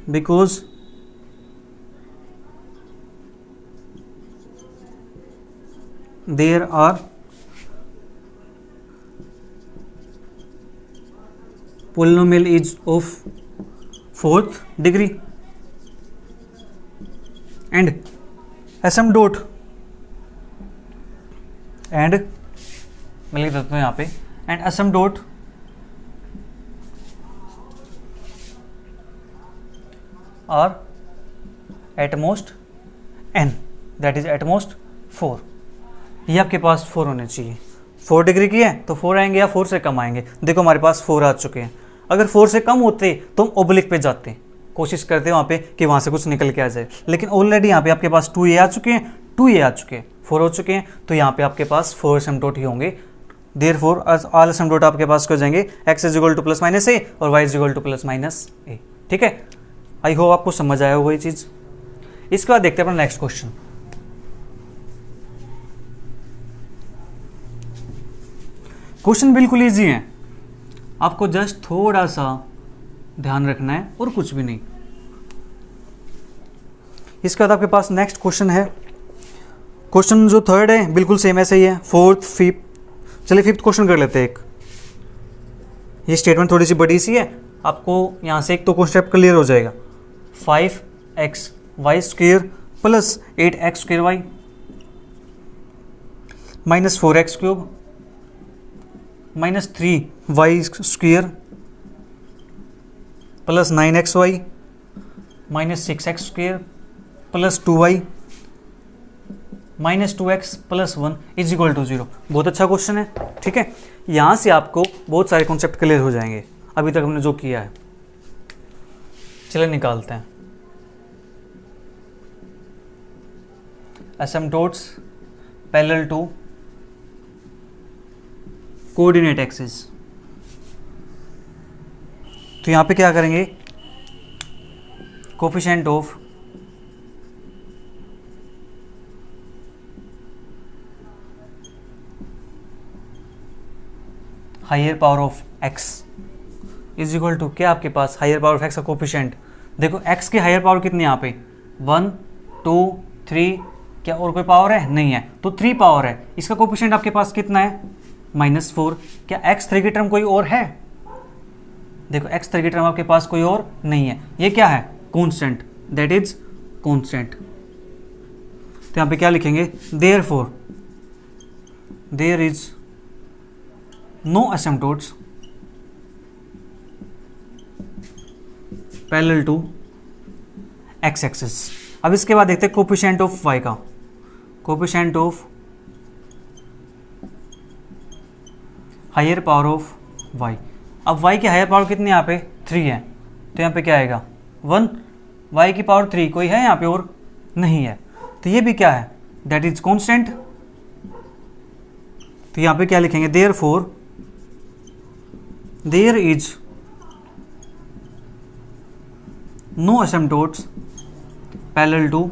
because there are polynomial is of 4th degree and asymptote and मैं लिख देता हूँ यहाँ पे, and asymptote are at most n, that is at most 4। ये आपके पास 4 होने चाहिए, 4 डिग्री की है तो 4 आएंगे या 4 से कम आएंगे। देखो हमारे पास 4 आ चुके हैं, अगर 4 से कम होते तो हम ओब्लिक पे जाते, कोशिश करते हैं वहाँ पे कि वहाँ से कुछ निकल के आ जाए, लेकिन ऑलरेडी यहाँ पे आपके पास 2a आ चुके हैं, 2a आ चुके हैं, 4 हो चुके हैं, तो यहाँ पे आपके पास 4 एसिम्पटोट ही होंगे। देयरफॉर ऑल एसिम्पटोट आपके पास हो जाएंगे x is equal to plus minus ए और y is equal to plus minus ए। ठीक है, आई होप आपको समझ आया होगा ये चीज़। इसके बाद देखते हैं अपना नेक्स्ट क्वेश्चन। क्वेश्चन बिल्कुल ईजी है, आपको जस्ट थोड़ा सा ध्यान रखना है और कुछ भी नहीं। इसके बाद आपके पास नेक्स्ट क्वेश्चन है, क्वेश्चन जो थर्ड है बिल्कुल सेम ऐसे ही है, फोर्थ फिफ्थ। चलिए फिफ्थ क्वेश्चन कर लेते हैं एक। ये स्टेटमेंट थोड़ी सी बड़ी सी है, आपको यहाँ से एक तो कॉन्सेप्ट क्लियर हो जाएगा। 5x Y square plus 8x square Y minus 4x cube minus 3y square plus 9x Y minus 6x square plus 2y minus 2x plus 1 is equal to 0। बहुत अच्छा क्वेश्चन है। ठीक है, यहाँ से आपको बहुत सारे कॉन्सेप्ट क्लियर हो जाएंगे अभी तक हमने जो किया है। चलिए निकालते हैं। Asymptotes parallel to coordinate axis. तो यहां पे क्या करेंगे, coefficient of higher power of x is equal to क्या आपके पास हायर पावर ऑफ x का कोफिशिएंट। देखो x की हायर पावर कितनी यहाँ पे 1 2 3, क्या और कोई पावर है नहीं है, तो 3 पावर है। इसका कोफिशिएंट आपके पास कितना है -4। क्या x3 की टर्म कोई और है, देखो x3 की टर्म आपके पास कोई और नहीं है, ये क्या है कांस्टेंट, दैट इज कांस्टेंट। तो यहाँ पे क्या लिखेंगे, therefore there is no asymptotes parallel to x axis. अब इसके बाद देखते हैं कोफिशिएंट ऑफ y का, coefficient of higher power of y। अब y की हायर पावर कितनी यहाँ पे 3 है, तो यहाँ पे क्या आएगा 1। y की पावर 3 कोई है यहाँ पे और नहीं है, तो ये भी क्या है दैट इज कांस्टेंट। तो यहाँ पे क्या लिखेंगे, therefore there is no asymptotes parallel to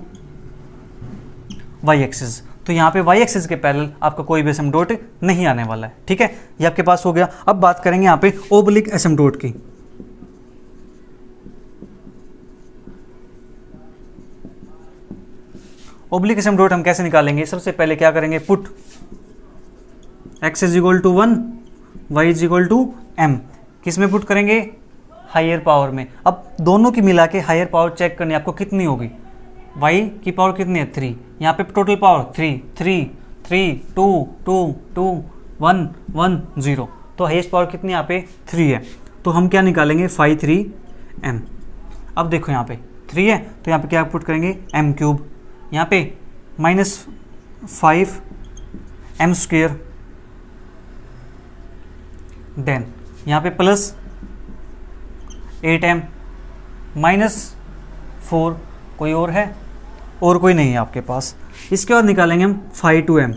y axis. तो यहाँ पे y एक्सिस के पैरेलल आपका कोई भी एसिम्पटोट नहीं आने वाला है। ठीक है, ये आपके पास हो गया। अब बात करेंगे यहाँ पे ओब्लिक एसिम्पटोट की। ओब्लिक एसिम्पटोट हम कैसे निकालेंगे, सबसे पहले क्या करेंगे, put x is equal to 1 y is equal to m। किस में पुट करेंगे, हायर पावर में। अब दोनों की मिला के हायर पावर चेक करनी आपको कितनी होगी, y की पावर कितनी है 3, यहाँ पे टोटल पावर 3 3 3 2 2 2 1 1 0, तो हाईएस्ट पावर कितनी यहाँ पे 3 है। तो हम क्या निकालेंगे 5 3 m। अब देखो यहाँ पे 3 है, तो यहाँ पे क्या पुट करेंगे m क्यूब, यहाँ पे -5 m स्क्वेयर, देन यहाँ पे प्लस 8m -4, कोई और है और कोई नहीं है आपके पास। इसके बाद निकालेंगे हम 5 2m।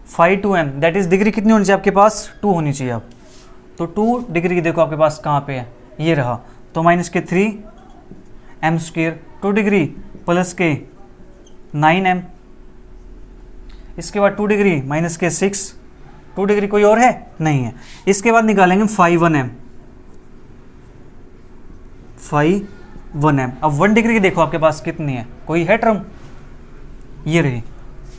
5 2m that is degree कितनी होनी चाहिए आपके पास 2 होनी चाहिए। अब तो 2 डिग्री देखो आपके पास कहाँ पे है, ये रहा, तो -3 m स्क्वेयर 2 डिग्री प्लस के 9m, इसके बाद 2 डिग्री -6, 2 डिग्री कोई और है नहीं है। इसके बाद निकालेंगे 5 1m 5 1m। अब 1 डिग्री की देखो आपके पास कितनी है, कोई है टर्म, ये रही,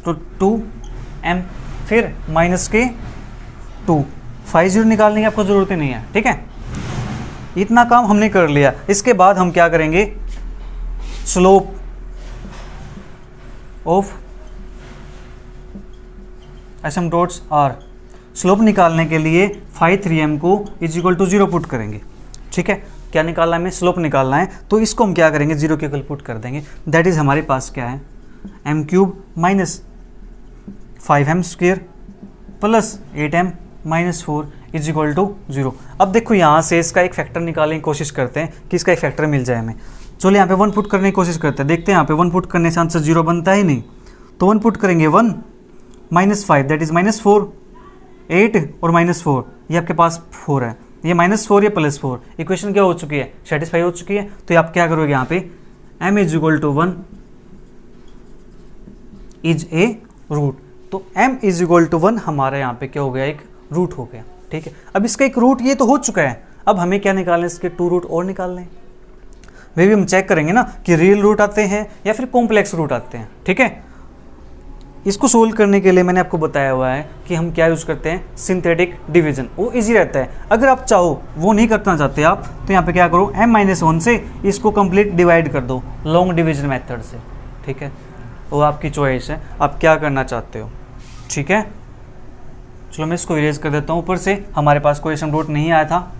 तो 2m फिर -2 5 0 निकालने की आपको ज़रूरत ही नहीं है। ठीक है, इतना काम हमने कर लिया। इसके बाद हम क्या करेंगे, स्लोप ऑफ एसिम्पटोट्स आर। स्लोप निकालने के लिए 5 3m को इज इक्वल टू 0 पुट करेंगे। ठीक है, क्या निकालना है हमें, स्लोप निकालना है, तो इसको हम क्या करेंगे 0 के इक्वल पुट कर देंगे। दैट इज हमारे पास क्या है m cube -5m square plus 8m -4 is equal to 0। अब देखो यहाँ से इसका एक फैक्टर निकालने की कोशिश करते हैं कि इसका एक फैक्टर मिल जाए हमें। चलो यहाँ पे 1 पुट करने की कोशिश करते हैं, देखते हैं यहाँ पे 1 पुट करने से आंसर 0 बनता ही नहीं, तो 1 पुट करेंगे 1 -5 दैट इज -4, 8 और -4 ये आपके पास 4 है, ये -4 ये +4, इक्वेशन क्या हो चुकी है, सेटिस्फाई हो चुकी है। तो आप क्या करोगे यहाँ पे m is equal to 1 is a root, तो m इज इक्वल टू 1 हमारा यहाँ पे क्या हो गया, एक रूट हो गया। ठीक है, अब इसका एक रूट ये तो हो चुका है, अब हमें क्या निकालना है, इसके 2 रूट और निकालने हैं। वे भी हम चेक करेंगे ना कि रियल रूट आते हैं या फिर कॉम्प्लेक्स रूट आते हैं। ठीक है, इसको सोल्व करने के लिए मैंने आपको बताया हुआ है कि हम क्या यूज़ करते हैं, सिंथेटिक डिवीजन, वो इजी रहता है। अगर आप चाहो वो नहीं करना चाहते आप, तो यहाँ पे क्या करो, m-1 से इसको कंप्लीट डिवाइड कर दो लॉन्ग डिवीजन मेथड से। ठीक है, वो आपकी चॉइस है, आप क्या करना चाहते हो। ठीक है, चलो मैं इसको इरेज कर देता हूँ ऊपर से, हमारे पास कोई सम रूट नहीं आया था।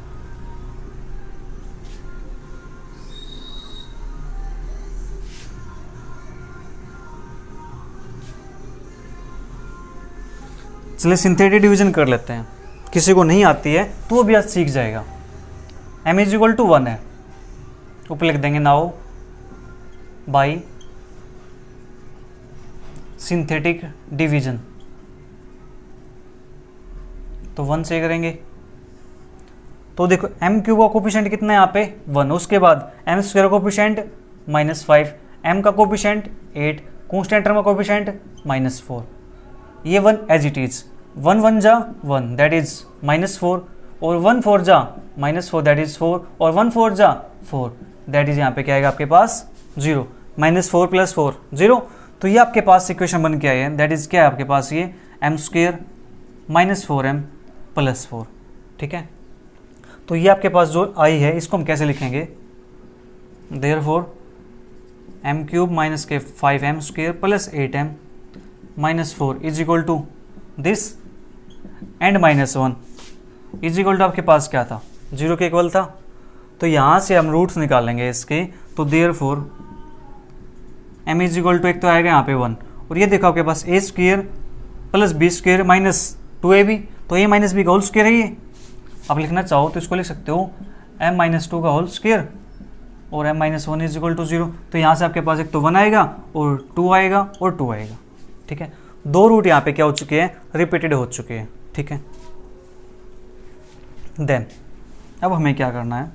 चलिए सिंथेटिक डिवीजन कर लेते हैं, किसी को नहीं आती है तो वो भी आज सीख जाएगा। m इज इक्वल टू 1 है, ऊपर लिख देंगे नाउ बाई सिंथेटिक डिवीजन, तो 1 से करेंगे। तो देखो m क्यूब का कोफिशिएंट कितना है यहाँ पे 1, उसके बाद m स्क्वायर का कोफिशिएंट -5, m का कोफिशिएंट 8, कांस्टेंट टर्म का कोफिशिएंट -4, ये 1 एज इट इज, 1 1 जा 1 दैट इज -4, और 1 4 जा -4 दैट इज 4, और 1 4 जा 4 दैट इज यहाँ पे क्या आएगा आपके पास 0, -4 + 4 0। तो ये आपके पास इक्वेशन बन के आई है, दैट इज क्या है आपके पास ये m² -4m + 4। ठीक है, तो ये आपके पास जो आई है इसको हम कैसे लिखेंगे, देयरफॉर m³ - के 5m² + 8m -4 is equal to this and -1 is equal to आपके पास क्या था, 0 के इक्वल था। तो यहाँ से हम रूट्स निकालेंगे इसके, तो therefore m is equal to, एक तो आएगा यहाँ पे 1, और ये देखो आपके पास a² + b² - 2ab, तो a - b का होल स्क्वायर है ये। आप लिखना चाहो तो इसको लिख सकते हो m - 2 का होल स्क्वायर और m - 1 इज इक्वल टू 0। तो यहाँ से आपके पास एक तो 1 आएगा और 2 आएगा और 2 आएगा। ठीक है, 2 रूट यहाँ पे क्या हो चुके हैं, रिपीटेड हो चुके हैं। ठीक है, देन अब हमें क्या करना है,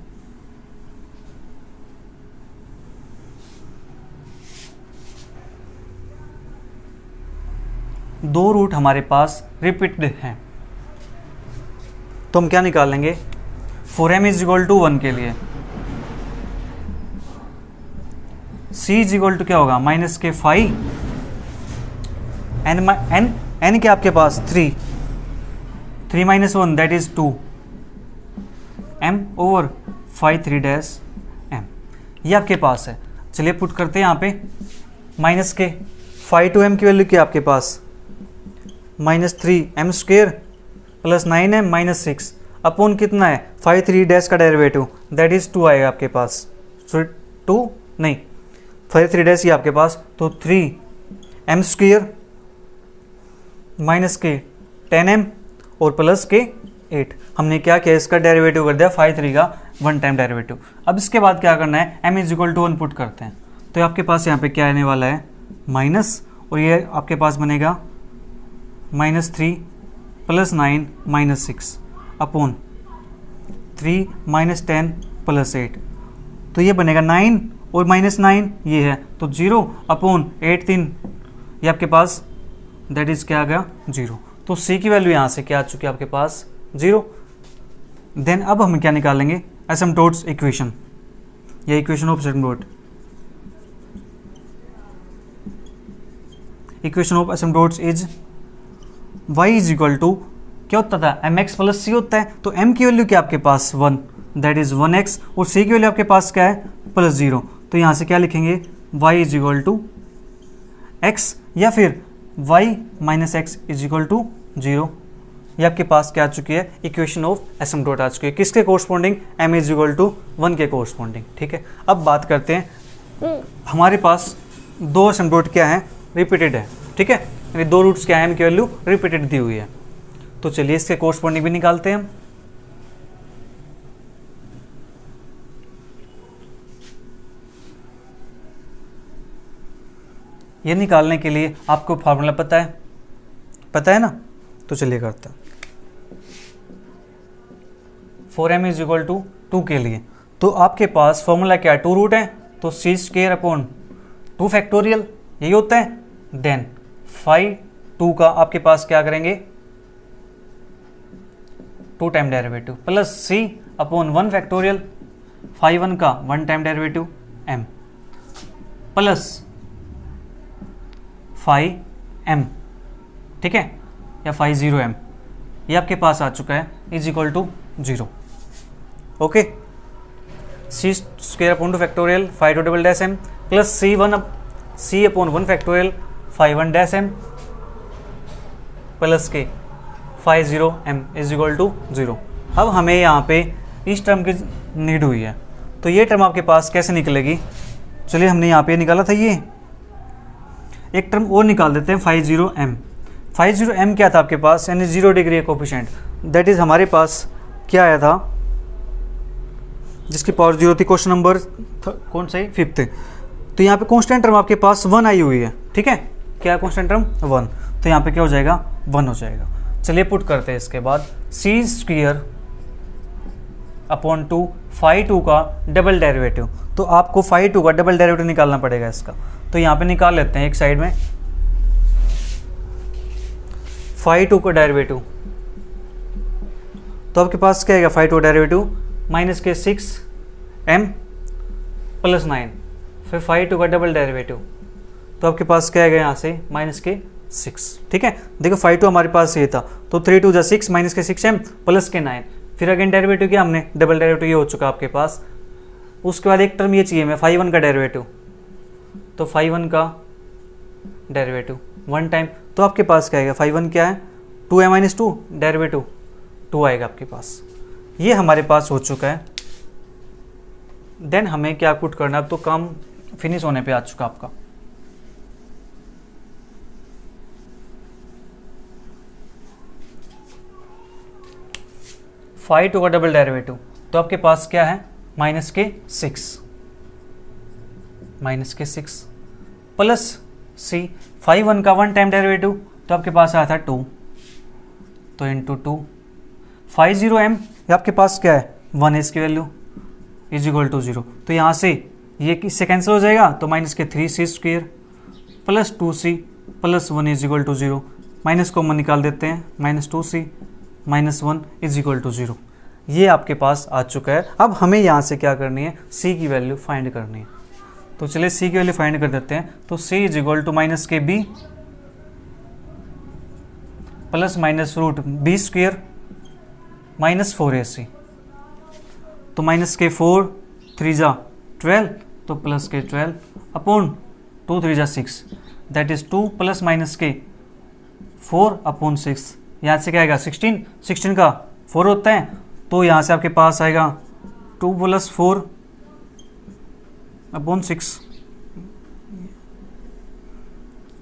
दो रूट हमारे पास रिपीटेड हैं, तो हम क्या निकालेंगे, for m is equal to 1 के लिए c इज इक्वल टू क्या होगा, -के 5 n के आपके पास 3 - 1 that is 2 m over 5 3 m, ये आपके पास है। चलिए पुट करते हैं यहाँ पे, माइनस के 5 to m की वैल्यू क्या आपके पास, -3m² + 9m - 6 अपॉन कितना है 5 3 का डेरिवेटिव दैट इज 2 आएगा आपके पास, सो 2 नहीं 5 3 ये आपके पास, तो 3m² - के 10m और प्लस के 8। हमने क्या किया, इसका डेरिवेटिव कर दिया 5 3 का 1 टाइम डेरिवेटिव। अब इसके बाद क्या करना है, m is equal to 1 put करते हैं, तो आपके पास यहाँ पे क्या आने वाला है माइनस, और ये आपके पास बनेगा -3 + 9 - 6 अपॉन 3 - 10 + 8, तो ये बनेगा 9 और -9 ये है, तो 0 अपॉन 8 3 ये आपके पास दैट इज क्या आ गया 0। तो c की वैल्यू यहाँ से क्या आ चुकी है आपके पास 0। देन अब हम क्या निकालेंगे, एसिम्पटोट्स इक्वेशन या equation of asymptote, equation of asymptotes is y is equal to क्या होता था, mx + c होता है। तो m की वैल्यू क्या आपके पास 1 दैट इज 1x, और c की वैल्यू आपके पास क्या है +0। तो यहाँ से क्या लिखेंगे, y is equal to x या फिर y - x is equal to 0। ये आपके पास क्या आ चुकी है, इक्वेशन ऑफ एसिम्पटोट आ चुकी है, किसके corresponding, m is equal to 1 के कोरस्पॉन्डिंग। ठीक है, अब बात करते हैं, हमारे पास दो एसिम्पटोट क्या है, रिपीटेड है। ठीक है, यानी दो रूट्स क्या है, m की वैल्यू रिपीटेड दी हुई है। तो चलिए इसके कोरस्पॉन्डिंग भी निकालते हैं हम। ये निकालने के लिए आपको फार्मूला पता है ना, तो चलिए करते हैं। 4m इज इक्वल टू 2 के लिए तो आपके पास फॉर्मूला क्या है, 2 रूट है, तो सी स्क्वेयर अपॉन 2 फैक्टोरियल यही होता है। देन फाई 2 का आपके पास क्या करेंगे, 2 time derivative plus C upon 1 factorial, phi 1 का 1 time derivative m plus phi m, ठीक है, या फाई 0m, ये आपके पास आ चुका है is equal to 0। Okay, C square upon 2 factorial phi 2 double dash m plus C upon 1 factorial phi 1 dash m plus के phi 0m is equal to 0। अब हमें यहाँ पे इस टर्म की नीड हुई है, तो ये टर्म आपके पास कैसे निकलेगी, चलिए हमने यहाँ पे निकाला था, ये एक टर्म और निकाल देते हैं, फाई 0m। फाई 0m क्या था आपके पास, यानी 0 डिग्री है कोफिशिएंट, दैट इज हमारे पास क्या आया था, जिसकी पावर 0 थी, क्वेश्चन नंबर कौन सा है, 5th। तो यहाँ पे कांस्टेंट टर्म आपके पास 1 आई हुई है, ठीक है, क्या कांस्टेंट टर्म 1, तो यहाँ पे क्या हो जाएगा, 1 हो जाएगा। चलिए पुट करते हैं इसके बाद, सी स्क्वायर अपॉन 2 फाई 2 का डबल डेरिवेटिव, तो आपको फाई 2 का डबल डेरिवेटिव निकालना पड़ेगा इसका, तो यहाँ पे निकाल लेते हैं एक साइड में फाई 2 का डेरिवेटिव, तो आपके पास क्या आएगा, फाई 2 डेरिवेटिव माइनस के 6m प्लस 9, फिर फाई 2 का डबल डेरिवेटिव, तो आपके पास क्या आएगा यहाँ से माइनस के 6, ठीक है। देखो फाई 2 हमारे पास ये था, तो 3 2 6 माइनस के 6m प्लस के 9, फिर अगेन डेरिवेटिव किया हमने, डबल डेरिवेटिव ये हो चुका आपके पास। उसके बाद एक टर्म ये चाहिए हमें, फाई 1 का डेरिवेटिव, तो फाई 1 का डेरिवेटिव 1 टाइम, तो आपके पास क्या आएगा, फाई 1 क्या है, 2m माइनस 2 डेरिवेटिव 2 आएगा आपके पास, ये हमारे पास हो चुका है। देन हमें क्या पुट करना, अब तो काम फिनिश होने पे आ चुका आपका। फाई 2 का डबल डेरिवेटिव, तो आपके पास क्या है, माइनस के 6 प्लस सी फाई 1 का 1 टाइम डेरिवेटिव, तो आपके पास आया था 2, तो इंटू 2 फाई 0m, ये आपके पास क्या है 1 है, इसकी वैल्यू इज इक्वल टू 0, तो यहाँ से ये किससे कैंसिल हो जाएगा, तो माइनस के 3c square plus 2c plus 1 is equal to 0, minus common निकाल देते हैं, minus 2c minus 1 is equal to 0, ये आपके पास आ चुका है। अब हमें यहाँ से क्या करनी है, c की वैल्यू फाइंड करनी है, तो चलिए c की वैल्यू फाइंड कर देते हैं, तो c is equal to minus के b plus minus root b square minus 4ac, तो माइनस के 4 3 जा 12, तो प्लस के 12 अपॉन 2 3 जा 6, दैट इज 2 प्लस माइनस के 4 अपॉन 6, यहाँ से क्या आएगा 16 का 4 होता है, तो यहाँ से आपके पास आएगा 2 plus 4 upon 6,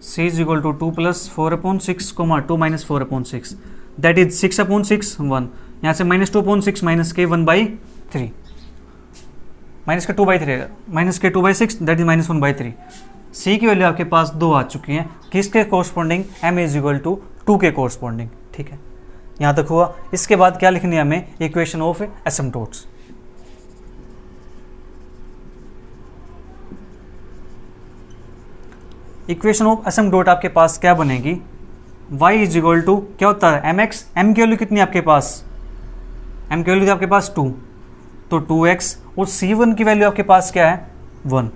c is equal to 2 plus 4 upon 6 comma 2 minus 4 upon 6, that is 6 upon 6 1, यहाँ से माइनस 2 अपॉन 6 माइनस के 1/3, माइनस के 2/3, माइनस के 2/6 दैट इज माइनस 1/3। सी की वैल्यू आपके पास 2 आ चुकी हैं, किसके corresponding, m is equal to 2 के कोरस्पॉन्डिंग, ठीक है, यहाँ तक हुआ। इसके बाद क्या लिखनी है हमें, इक्वेशन ऑफ एसिम्पटोट्स। इक्वेशन ऑफ एसिम्पटोट आपके पास क्या बनेगी, y इज इक्वल टू क्या होता है mx, m की वैल्यू कितनी है आपके पास, m की वैल्यू थी आपके पास 2, तो 2x, और c1 की वैल्यू आपके पास क्या है 1,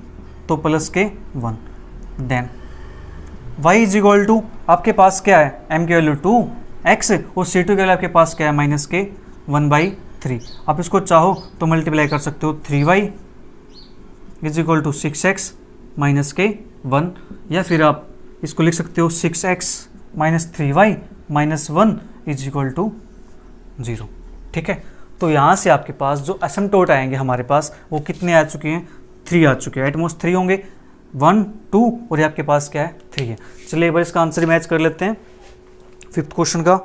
तो प्लस के 1, then y is equal to आपके पास क्या है, m की वैल्यू 2x, और c2 की वैल्यू आपके पास क्या है माइनस के 1/3। आप इसको चाहो तो मल्टीप्लाई कर सकते हो, 3y is equal to 6x minus के 1, या फिर आप इसको लिख सकते हो 6x minus 3y minus 1 is equal to 0, ठीक है। तो यहाँ से आपके पास जो एसिम्पटोट आएंगे हमारे पास वो कितने आ चुके हैं, 3 आ चुके हैं, एटमोस्ट 3 होंगे, 1 2 और ये आपके पास क्या है 3 है। चलिए एक बार इसका आंसर मैच कर लेते हैं 5th क्वेश्चन का,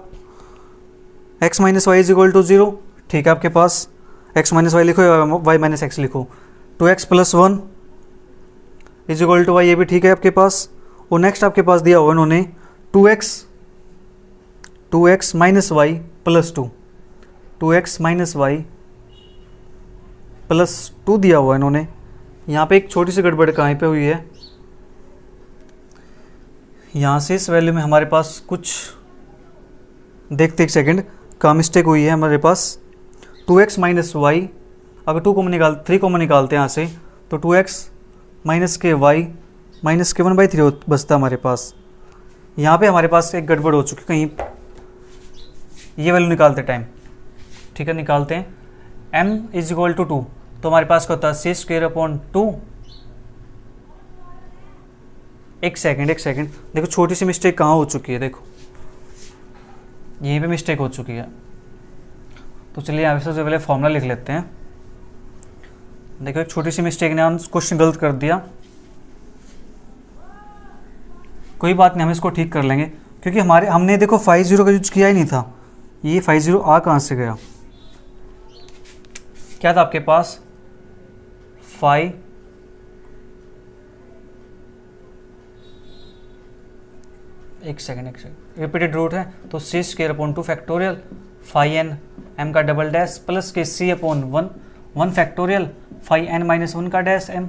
x minus Y is equal to 0, ठीक है, आपके पास x माइनस वाई लिखो या y माइनस एक्स लिखो, 2x plus 1 is equal to Y, ये भी ठीक है आपके पास, और नेक्स्ट आपके पास दिया हुआ इन्होंने 2x minus Y plus 2, 2x minus Y plus 2 दिया हुआ इन्होंने। यहाँ पे एक छोटी सी गड़बड़ कहाँ पे हुई है, यहाँ से इस वैल्यू में हमारे पास कुछ देखते एक सेकंड का मिस्टेक हुई है हमारे पास। 2x माइनस वाई, अगर 3 कॉमन निकालते हैं यहाँ से तो 2x माइनस के वाई माइनस के 1/3 बचता हमारे पास। यहाँ पे हमारे पास एक गड़बड़ हो चुकी, कहीं ये वैल्यू निकालते टाइम, ठीक है निकालते हैं m इज इक्वल टू 2, तो हमारे पास क्या होता है c²/2। एक सेकंड देखो छोटी सी मिस्टेक कहाँ हो चुकी है, देखो यहीं पे मिस्टेक हो चुकी है। तो चलिए यहाँ पे सबसे पहले फॉर्मूला लिख लेते हैं। देखो एक छोटी सी मिस्टेक ने हम क्वेश्चन गलत कर दिया, कोई बात नहीं हम इसको ठीक कर लेंगे, क्योंकि हमने देखो 5 का यूज किया ही नहीं था। ये 5 आ कहाँ से गया, क्या था आपके पास 5 एक सेकेंड रिपीटेड रूट है, तो c²/2 फैक्टोरियल 5n m का डबल डैश प्लस के c/1 फैक्टोरियल 5n-1 का dash m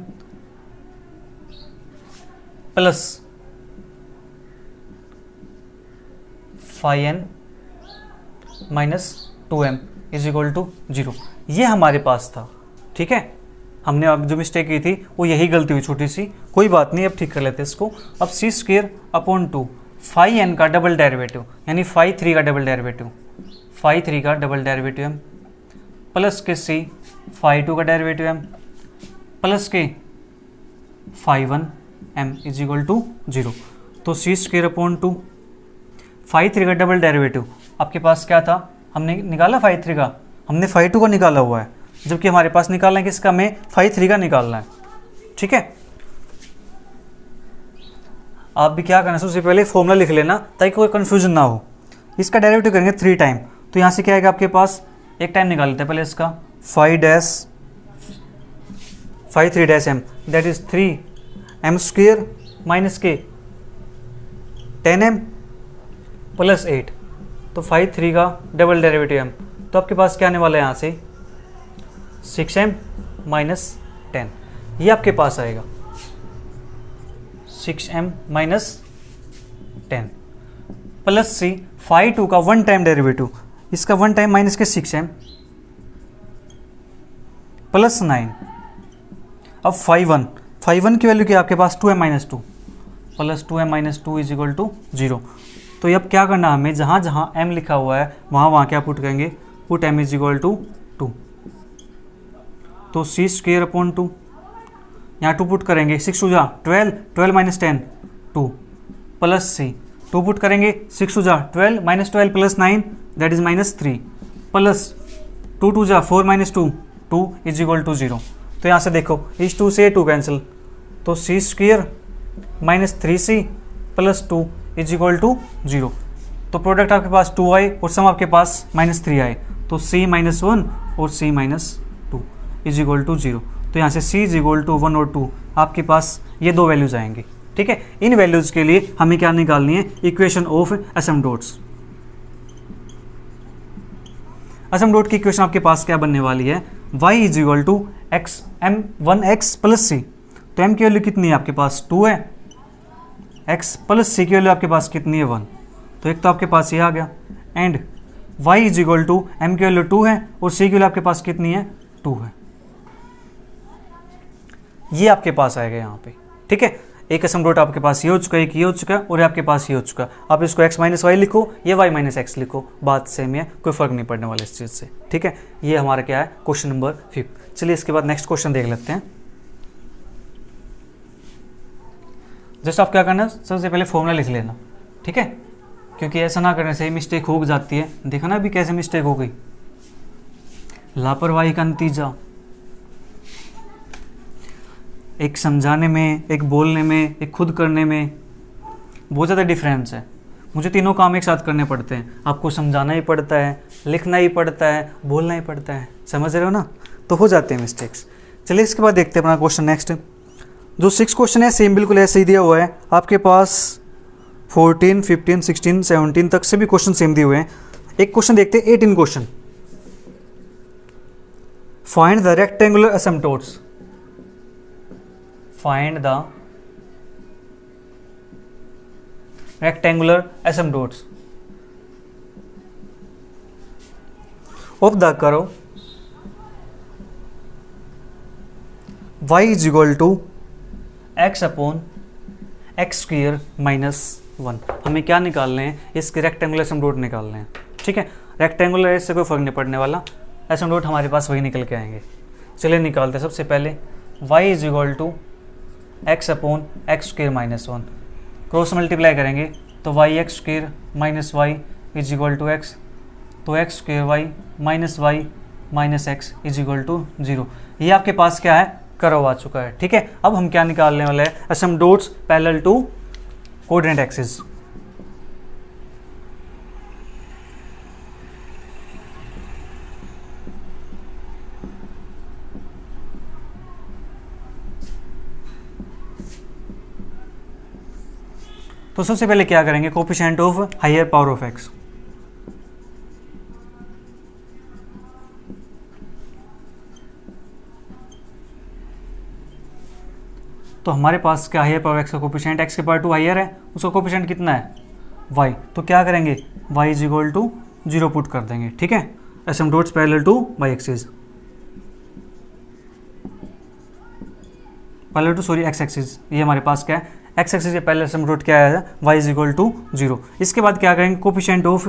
plus 5n-2m is equal to 0। ये हमारे पास था, ठीक है। हमने अब जो मिस्टेक की थी वो यही गलती हुई छोटी सी, कोई बात नहीं अब ठीक कर लेते हैं इसको। अब c²/2 5n का डबल डेरिवेटिव यानी 5/3 का डबल डेरिवेटिव 5/3 का डबल डेरिवेटिव m प्लस के c 5/2 का डेरिवेटिव m प्लस के 5/1 m इज इक्वल टू 0। तो c²/2 5/3 का डबल डेरिवेटिव आपके पास क्या था, हमने निकाला 5/3 का, हमने 5/2 का निकाला हुआ है, जबकि हमारे पास निकालना है किसका, हमें 5/3 का निकालना है, ठीक है। आप भी क्या करना, सबसे पहले फॉर्मूला लिख लेना ताकि कोई कन्फ्यूजन ना हो। इसका डेरिवेटिव करेंगे 3 टाइम, तो यहाँ से क्या आएगा आपके पास, एक टाइम निकाल लेते हैं पहले इसका 5/3 m that is 3m² minus के 10m प्लस 8, तो 5/3 का डबल डेरिवेटिव m, तो आपके पास क्या आने वाला है यहाँ से 6m माइनस 10, ये आपके पास आएगा 6m माइनस 10 प्लस c 5/2 का 1 टाइम डेरिवेटिव, इसका 1 टाइम माइनस के 6m प्लस 9। अब 5/1 की वैल्यू क्या आपके पास 2m minus 2 plus 2m minus 2 is equal to 0। तो अब क्या करना हमें, जहाँ जहाँ m लिखा हुआ है वहाँ क्या पुट करेंगे, put m is equal to 2। तो c²/2 यहाँ 2 पुट करेंगे, 6 2 जा 12 माइनस 10 2 प्लस c 2 पुट करेंगे, 6 2 जा 12 minus 12 plus 9 that is minus 3 plus 2 2 जा 4 माइनस 2 इज इक्वल टू 0। तो यहाँ से देखो इस 2 से 2 कैंसिल, तो c² minus 3c plus 2 is equal to 0। तो प्रोडक्ट आपके पास 2 आए और सम आपके पास माइनस 3 आए, तो c माइनस 1 और c minus 2 is equal to 0। तो यहाँ से c इज इक्वल टू 1 और 2 आपके पास ये 2 वैल्यूज आएंगी, ठीक है। इन वैल्यूज के लिए हमें क्या निकालनी है, इक्वेशन ऑफ एसिम्पटोट्स। एसिम्पटोट की इक्वेशन आपके पास क्या बनने वाली है, y is equal to m1x plus c। तो m की वैल्यू कितनी है आपके पास 2 है, x प्लस c की वैल्यू आपके पास कितनी है 1, तो एक तो आपके पास ये आ गया। And y is equal to m की वैल्यू 2 है और c की वैल्यू आपके पास कितनी है 2 है, ये आपके पास आएगा यहाँ पे, ठीक है। एक एसिम्पटोट आपके पास ये हो चुका है, एक ये हो चुका है और आपके पास ये हो चुका है। आप इसको x माइनस वाई लिखो, ये y माइनस एक्स लिखो, बात सेम है, कोई फर्क नहीं पड़ने वाला इस चीज़ से, ठीक है। ये हमारा क्या है क्वेश्चन नंबर 5। चलिए इसके बाद नेक्स्ट क्वेश्चन देख लेते हैं। जस्ट आप क्या करना, सबसे पहले फॉर्मूला लिख लेना, ठीक है, क्योंकि ऐसा ना करने से मिस्टेक हो जाती है। देखा ना अभी कैसे मिस्टेक हो गई, लापरवाही का नतीजा। एक समझाने में, एक बोलने में, एक खुद करने में बहुत ज़्यादा डिफरेंस है। मुझे तीनों काम एक साथ करने पड़ते हैं, आपको समझाना ही पड़ता है, लिखना ही पड़ता है, बोलना ही पड़ता है, समझ रहे हो ना, तो हो जाते हैं मिस्टेक्स। चलिए इसके बाद देखते हैं अपना क्वेश्चन नेक्स्ट। जो 6 क्वेश्चन है सेम बिल्कुल ऐसे ही दिया हुआ है आपके पास। 14, 15, 16, 17 तक से भी क्वेश्चन सेम दिए हुए हैं। एक क्वेश्चन देखते हैं 18 question. Find the rectangular asymptotes. Find the rectangular asymptotes of the curve y is equal to x upon x square minus 1। हमें क्या निकालने हैं? इसके रेक्टेंगुलर एसिम्पटोट निकालने हैं। ठीक है, रेक्टेंगुलर इससे कोई फर्क नहीं पड़ने वाला, एसिम्पटोट हमारे पास वही निकल के आएंगे। चलिए निकालते हैं। सबसे पहले y is equal to x upon x square minus 1, cross multiply करेंगे तो y x square minus Y is equal to x, तो x square y minus x is equal to 0। ये आपके पास क्या है? कर्व आ चुका है। ठीक है, अब हम क्या निकालने वाले हैं? Asymptotes parallel to coordinate axis. तो सबसे पहले क्या करेंगे? Coefficient of higher power of x. तो हमारे पास क्या हायर पावर एक्स का कोफिशिएंट? एक्स के पावर 2 हायर है, उसका कोफिशिएंट कितना है? y। तो क्या करेंगे? y is equal to 0 put कर देंगे। ठीक है, asymptotes parallel to y axis, parallel to sorry x axis. ये हमारे पास क्या है? x एक्सिस के पैरेलल एसिम्पटोट क्या है? y is equal to 0। इसके बाद क्या करेंगे? Coefficient of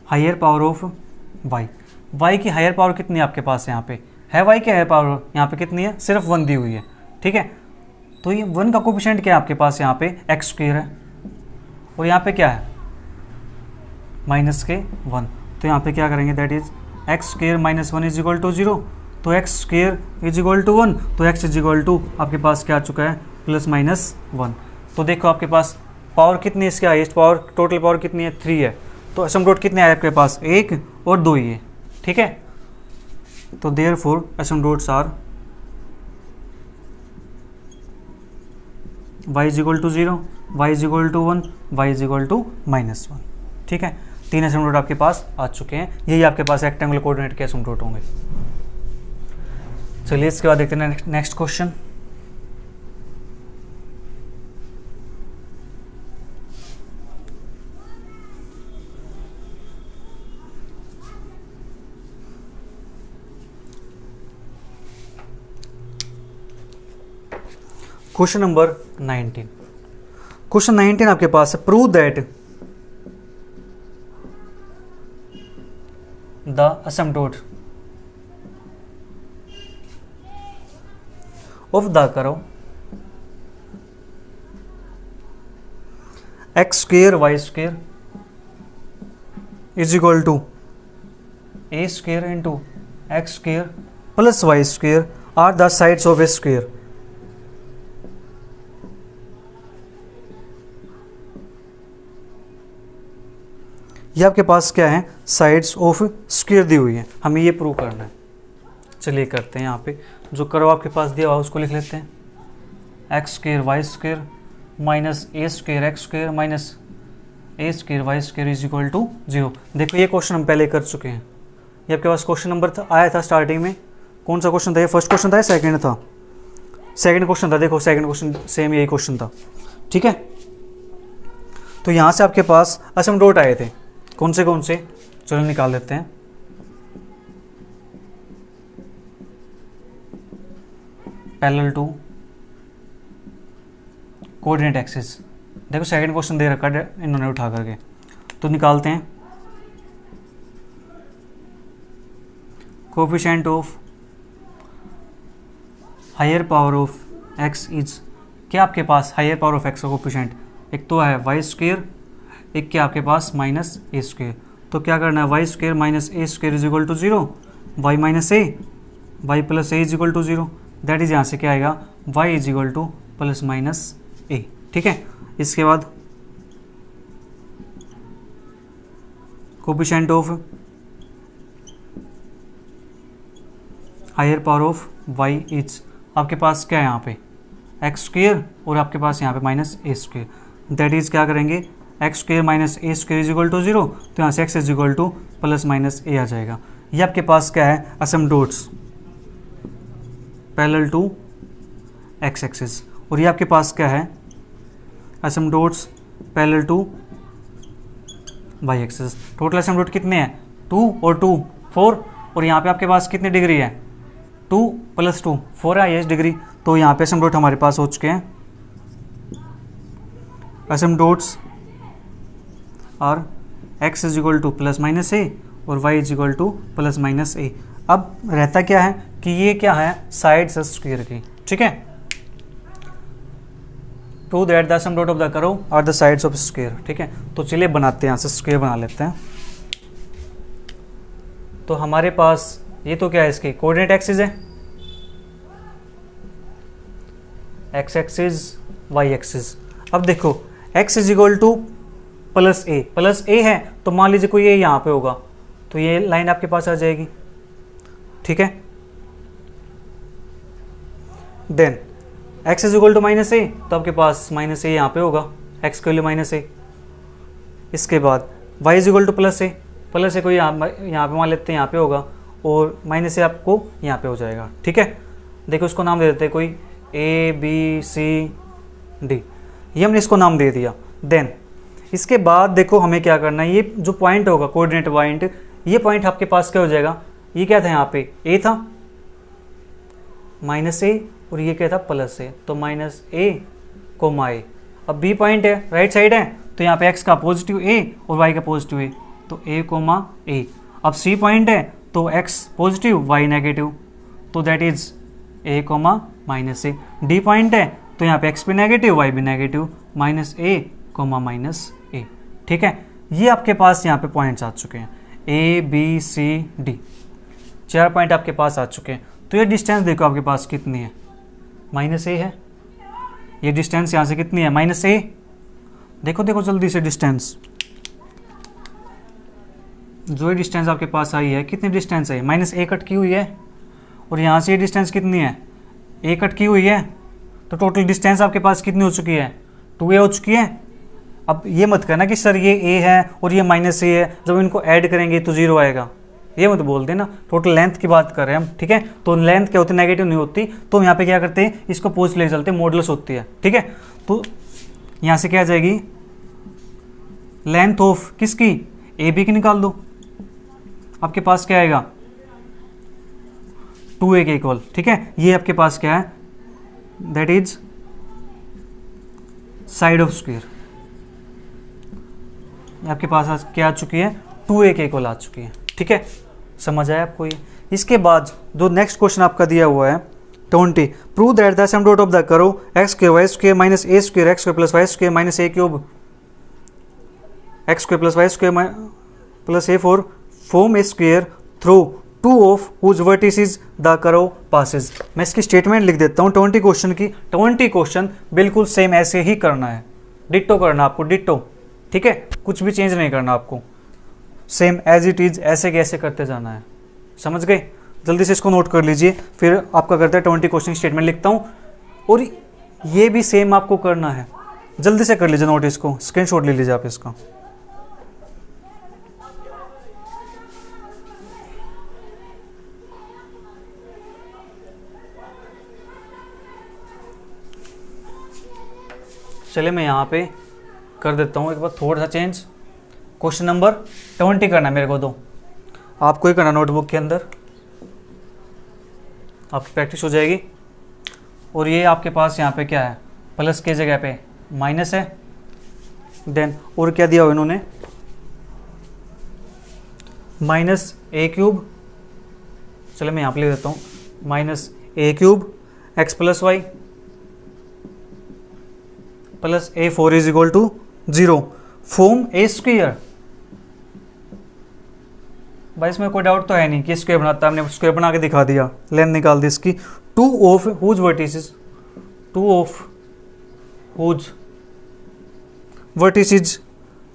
higher power of y। y की हायर पावर कितनी है आपके पास? यहाँ पे है y की हायर पावर यहाँ पे कितनी है? सिर्फ 1 दी हुई है। ठीक है, तो ये 1 का कोफिशिएंट क्या है आपके पास? यहाँ पे एक्स स्क्वायर है और यहाँ पे क्या है? माइनस के 1। तो यहाँ पे क्या करेंगे? That is x square minus 1 is equal to 0। तो x square is equal to 1, तो एक्स इज इक्वल टू आपके पास क्या आ चुका है? Plus minus 1। तो देखो आपके पास पावर कितनी है? इसकी हाइएस्ट पावर, टोटल पावर कितनी है? 3 है। तो एसिम्पटोट कितने आए आपके पास? 1 और 2 ही है। ठीक है, तो therefore asymptotes are y is equal to 0, y is equal to 1, y is equal to minus 1। ठीक है, 3 एसिम्पटोट आपके पास आ चुके हैं। यही आपके पास रेक्टेंगुलर कोऑर्डिनेट के एसिम्पटोट होंगे। चलिए इसके बाद देखते हैं next question. Question number 19। Question 19 आपके पास है, prove that the asymptote of the curve x square y square is equal to a square into x square plus y square are the sides of a square. ये आपके पास क्या है? Sides of square दी हुई है, हमें ये prove करना है। चलिए करते हैं। यहाँ पे जो कर्व आपके पास दिया हुआ उसको लिख लेते हैं, x square y square minus a square x square minus a square y square is equal to 0। देखो ये क्वेश्चन हम पहले कर चुके हैं। ये आपके पास क्वेश्चन नंबर आया था स्टार्टिंग में। कौन सा क्वेश्चन था? ये फर्स्ट क्वेश्चन था या सेकेंड था? सेकेंड क्वेश्चन था। देखो सेकेंड क्वेश्चन सेम यही क्वेश्चन था। ठीक है, तो यहाँ से आपके पास एसिम्पटोट आए थे। कौन से? चलो निकाल लेते हैं। Parallel to coordinate axis. देखो सेकंड क्वेश्चन दे रखा है इन्होंने उठा करके, तो निकालते हैं। Coefficient of higher power of x is, क्या आपके पास हायर पावर ऑफ एक्स का कोफिशिएंट? एक तो है वाई स्क्वायर, एक क्या आपके पास माइनस ए स्क्वायर। तो क्या करना है? Y square minus a square is equal to 0, y minus a, y plus a is equal to 0। That is यहाँ से क्या आएगा? Y is equal to plus minus ए। ठीक है, इसके बाद coefficient of higher power of y is, आपके पास क्या है यहाँ पे एक्स स्क्वेयर और आपके पास यहाँ पे minus a square, that is क्या करेंगे x square minus a square is equal to 0, तो यहाँ से x is equal to plus minus a आ जाएगा। ये आपके पास क्या है asymptotes parallel to x axis, और ये आपके पास क्या है asymptotes parallel to Y axis. Total asymptote कितने हैं 2 और 2 4, और यहाँ पे आपके पास कितनी डिग्री है 2 + 2 4 है हाईएस्ट डिग्री, तो यहाँ पे असिम्पटोट हमारे पास हो चुके हैं। असिम्पटोट्स और x is equal to plus minus ए और y is equal to plus minus a. अब रहता क्या है कि ये क्या है साइड्स स्क्वायर की, ठीक है, to that the sum dot of the curve are the sides of square, ठीक है। तो चलिए बनाते हैं, यहाँ से स्क्वायर बना लेते हैं। तो हमारे पास ये तो क्या है इसके कोऑर्डिनेट एक्सिस है, x एक्सिस y एक्सिस। अब देखो x is equal to plus a है, तो मान लीजिए कोई ये यहाँ पे होगा, तो ये लाइन आपके पास आ जाएगी, ठीक है। Then x is equal to minus a, तो आपके पास माइनस ए यहाँ पे होगा, x के लिए माइनस ए। इसके बाद y is equal to plus a कोई यहाँ पे मान लेते हैं यहाँ पे होगा, और माइनस ए आपको यहाँ पे हो जाएगा, ठीक है। देखो इसको नाम दे देते हैं कोई ABCD, ये हमने इसको नाम दे दिया। देन इसके बाद देखो हमें क्या करना है, ये जो पॉइंट होगा कोऑर्डिनेट पॉइंट, ये पॉइंट आपके पास क्या हो जाएगा, ये क्या था यहाँ पे ए था माइनस ए, और ये क्या था प्लस ए, तो माइनस ए कोमा ए। अब बी पॉइंट है राइट साइड है, तो यहाँ पे एक्स का पॉजिटिव ए और वाई का पॉजिटिव ए, तो ए कोमा ए। अब सी पॉइंट है तो एक्स पॉजिटिव वाई नेगेटिव, तो that is a comma minus A. D point है तो यहाँ पे एक्स भी नेगेटिव वाई भी negative, minus a comma minus ए, ठीक है। ये आपके पास यहाँ पे पॉइंट्स आ चुके हैं ABCD, 4 पॉइंट आपके पास आ चुके हैं। तो ये डिस्टेंस देखो आपके पास कितनी है माइनस ए है, ये डिस्टेंस यहाँ से कितनी है माइनस ए। देखो देखो जल्दी से डिस्टेंस, जो ये डिस्टेंस आपके पास आई है कितनी डिस्टेंस है माइनस ए कट की हुई है, और यहाँ से ये डिस्टेंस कितनी है ए कट की हुई है, तो टोटल डिस्टेंस आपके पास कितनी हो चुकी है 2a हो चुकी है। अब ये मत करना कि सर ये a है और ये माइनस ए है, जब इनको ऐड करेंगे तो 0 आएगा, ये मत बोल देना। टोटल लेंथ की बात कर रहे हैं हम, ठीक है। तो लेंथ क्या होती है नेगेटिव नहीं होती, तो हम यहाँ पे क्या करते हैं इसको पॉजिटिव लेके चलते हैं, मॉडुलस होती है, ठीक है। तो यहाँ से क्या आ जाएगी लेंथ ऑफ किसकी AB की निकाल दो, आपके पास क्या आएगा 2a के इक्वल, ठीक है। ये आपके पास क्या है that is side of square, आपके पास क्या आ चुकी है 2a के इक्वल आ चुकी है, ठीक है। समझ आया आपको ये। इसके बाद जो नेक्स्ट क्वेश्चन आपका दिया हुआ है 20, prove that the sum dot of the curve x square y square minus a square x square plus y square minus a cube x square plus y square plus a four form a square through two of whose vertices the curve passes. मैं इसकी statement लिख देता हूँ 20 question की। 20 question बिल्कुल same ऐसे ही करना है, डिट्टो करना आपको, डिट्टो, ठीक है। कुछ भी चेंज नहीं करना आपको, सेम एज इट इज ऐसे कैसे करते जाना है, समझ गए। जल्दी से इसको नोट कर लीजिए, फिर आपका करते हैं 20 क्वेश्चन स्टेटमेंट लिखता हूँ, और ये भी सेम आपको करना है। जल्दी से कर लीजिए नोट, इसको स्क्रीनशॉट ले लीजिए आप इसका। चलिए मैं यहाँ पे कर देता हूँ एक बार थोड़ा सा चेंज। क्वेश्चन नंबर 20 करना है मेरे को, दो आपको ही करना नोटबुक के अंदर, आपकी प्रैक्टिस हो जाएगी। और ये आपके पास यहाँ पे क्या है प्लस के जगह पे माइनस है, देन और क्या दिया हुआ इन्होंने माइनस ए क्यूब, चलो मैं यहाँ पे लिख देता हूँ minus a cube x plus y plus a four is equal to 0 form a square. भाई इसमें कोई डाउट तो है नहीं कि स्क्वायर बनाता है, हमने स्क्वायर बना के दिखा दिया, लेंथ निकाल दी इसकी। Two of whose vertices, two of whose vertices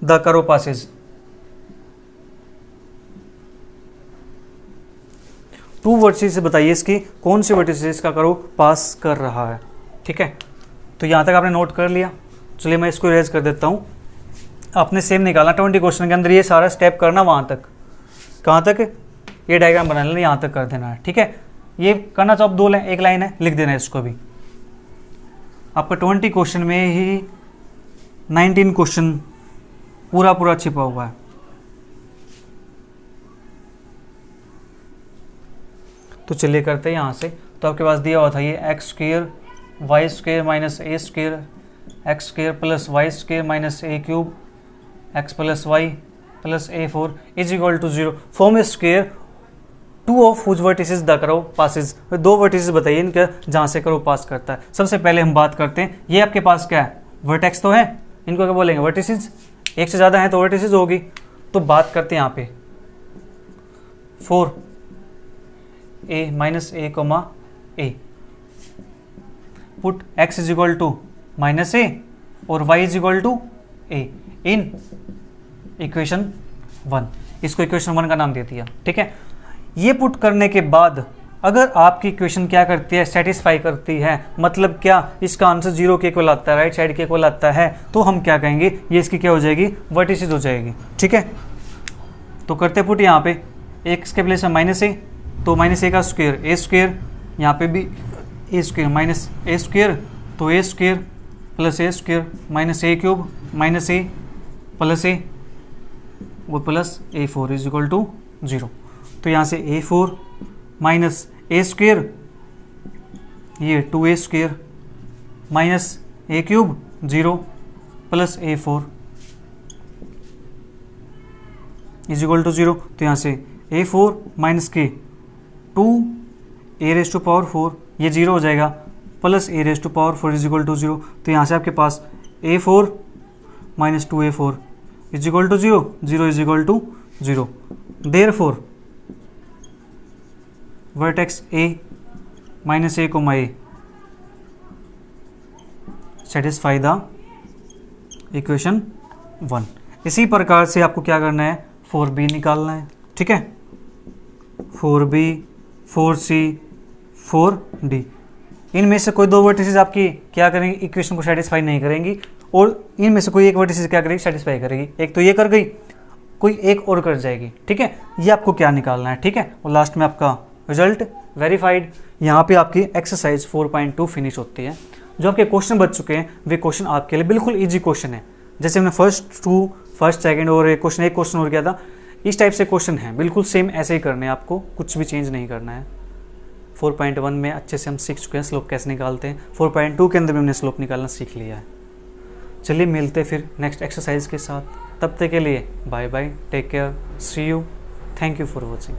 the curve passes, 2 vertices बताइए इसकी कौन सी वर्टिसेस इसका करो पास कर रहा है। ठीक है, तो यहाँ तक आपने नोट कर लिया। चलिए मैं इसको इरेज कर देता हूँ। आपने सेम निकालना 20 क्वेश्चन के अंदर, ये सारा स्टेप करना वहाँ तक, कहाँ तक, ये डायग्राम बना लेना, यहाँ तक कर देना है। ठीक है, ये करना तो अब 2 लाइन, 1 लाइन है, लिख देना है इसको भी। आपका 20 क्वेश्चन में ही 19 क्वेश्चन पूरा छिपा हुआ है। तो चलिए करते हैं यहाँ से। तो आपके पास दिया हुआ था ये x square y square minus a square x square plus y square minus a cube x plus y plus a 4 is equal to 0 form a square 2 of whose vertices the curve passes. 2 vertices बताइए इनका जहाँ से करो पास करता है। सबसे पहले हम बात करते हैं, ये आपके पास क्या है, वर्टेक्स तो है, इनको क्या बोलेंगे, वर्टिसेस। एक से ज़्यादा है तो वर्टिसेस होगी। तो बात करते हैं यहाँ पे 4 a minus a comma a, put x is equal to minus ए और y is equal to a in equation 1। इसको इक्वेशन 1 का नाम दे दिया। ठीक है, ये पुट करने के बाद अगर आपकी इक्वेशन क्या करती है, सेटिस्फाई करती है, मतलब क्या, इसका आंसर 0 के इक्वल आता है, राइट साइड के इक्वल आता है, तो हम क्या कहेंगे, ये इसकी क्या हो जाएगी, वर्टिसेस हो जाएगी। ठीक है, तो करते पुट यहाँ पे x के प्लेस में माइनस ए, तो माइनस ए का स्क्वेयर ए स्क्वेयर, यहाँ पे भी a square minus a square, तो a square plus a square minus a cube minus a plus a वो plus a 4 is equal to 0। तो यहाँ से ए 4 माइनस ए स्क्वेयर, ये 2a square minus a cube 0 plus a 4 is equal to 0। तो यहाँ से ए 4 minus के 2 ए raise to power 4, ये 0 हो जाएगा, plus a raise to power 4 is equal to 0। तो यहाँ से आपके पास a 4 minus 2a4 is equal to 0, 0 is equal to 0। Therefore vertex a minus a comma a satisfy the equation 1। इसी प्रकार से आपको क्या करना है, 4b निकालना है। ठीक है, 4b 4c 4d, इनमें से कोई 2 वर्टिसेस आपकी क्या करेंगी, इक्वेशन को सेटिस्फाई नहीं करेंगी, और इनमें से कोई एक वर्टिसेस क्या करेगी, सेटिस्फाई करेगी। एक तो ये कर गई, कोई एक और कर जाएगी। ठीक है, ये आपको क्या निकालना है। ठीक है, और लास्ट में आपका रिजल्ट वेरीफाइड। यहाँ पे आपकी एक्सरसाइज 4.2 फिनिश होती है। जो आपके क्वेश्चन बच चुके हैं वे क्वेश्चन आपके लिए बिल्कुल इजी क्वेश्चन है। जैसे हमने फर्स्ट सेकंड और एक क्वेश्चन और किया था, इस टाइप से क्वेश्चन है, बिल्कुल सेम ऐसे ही करने हैं आपको, कुछ भी चेंज नहीं करना है। 4.1 में अच्छे से हम सीख चुके हैं स्लोप कैसे निकालते हैं, 4.2 के अंदर भी हमने स्लोप निकालना सीख लिया है। चलिए मिलते फिर नेक्स्ट एक्सरसाइज के साथ, तब तक के लिए bye bye, take care, see you, thank you for watching.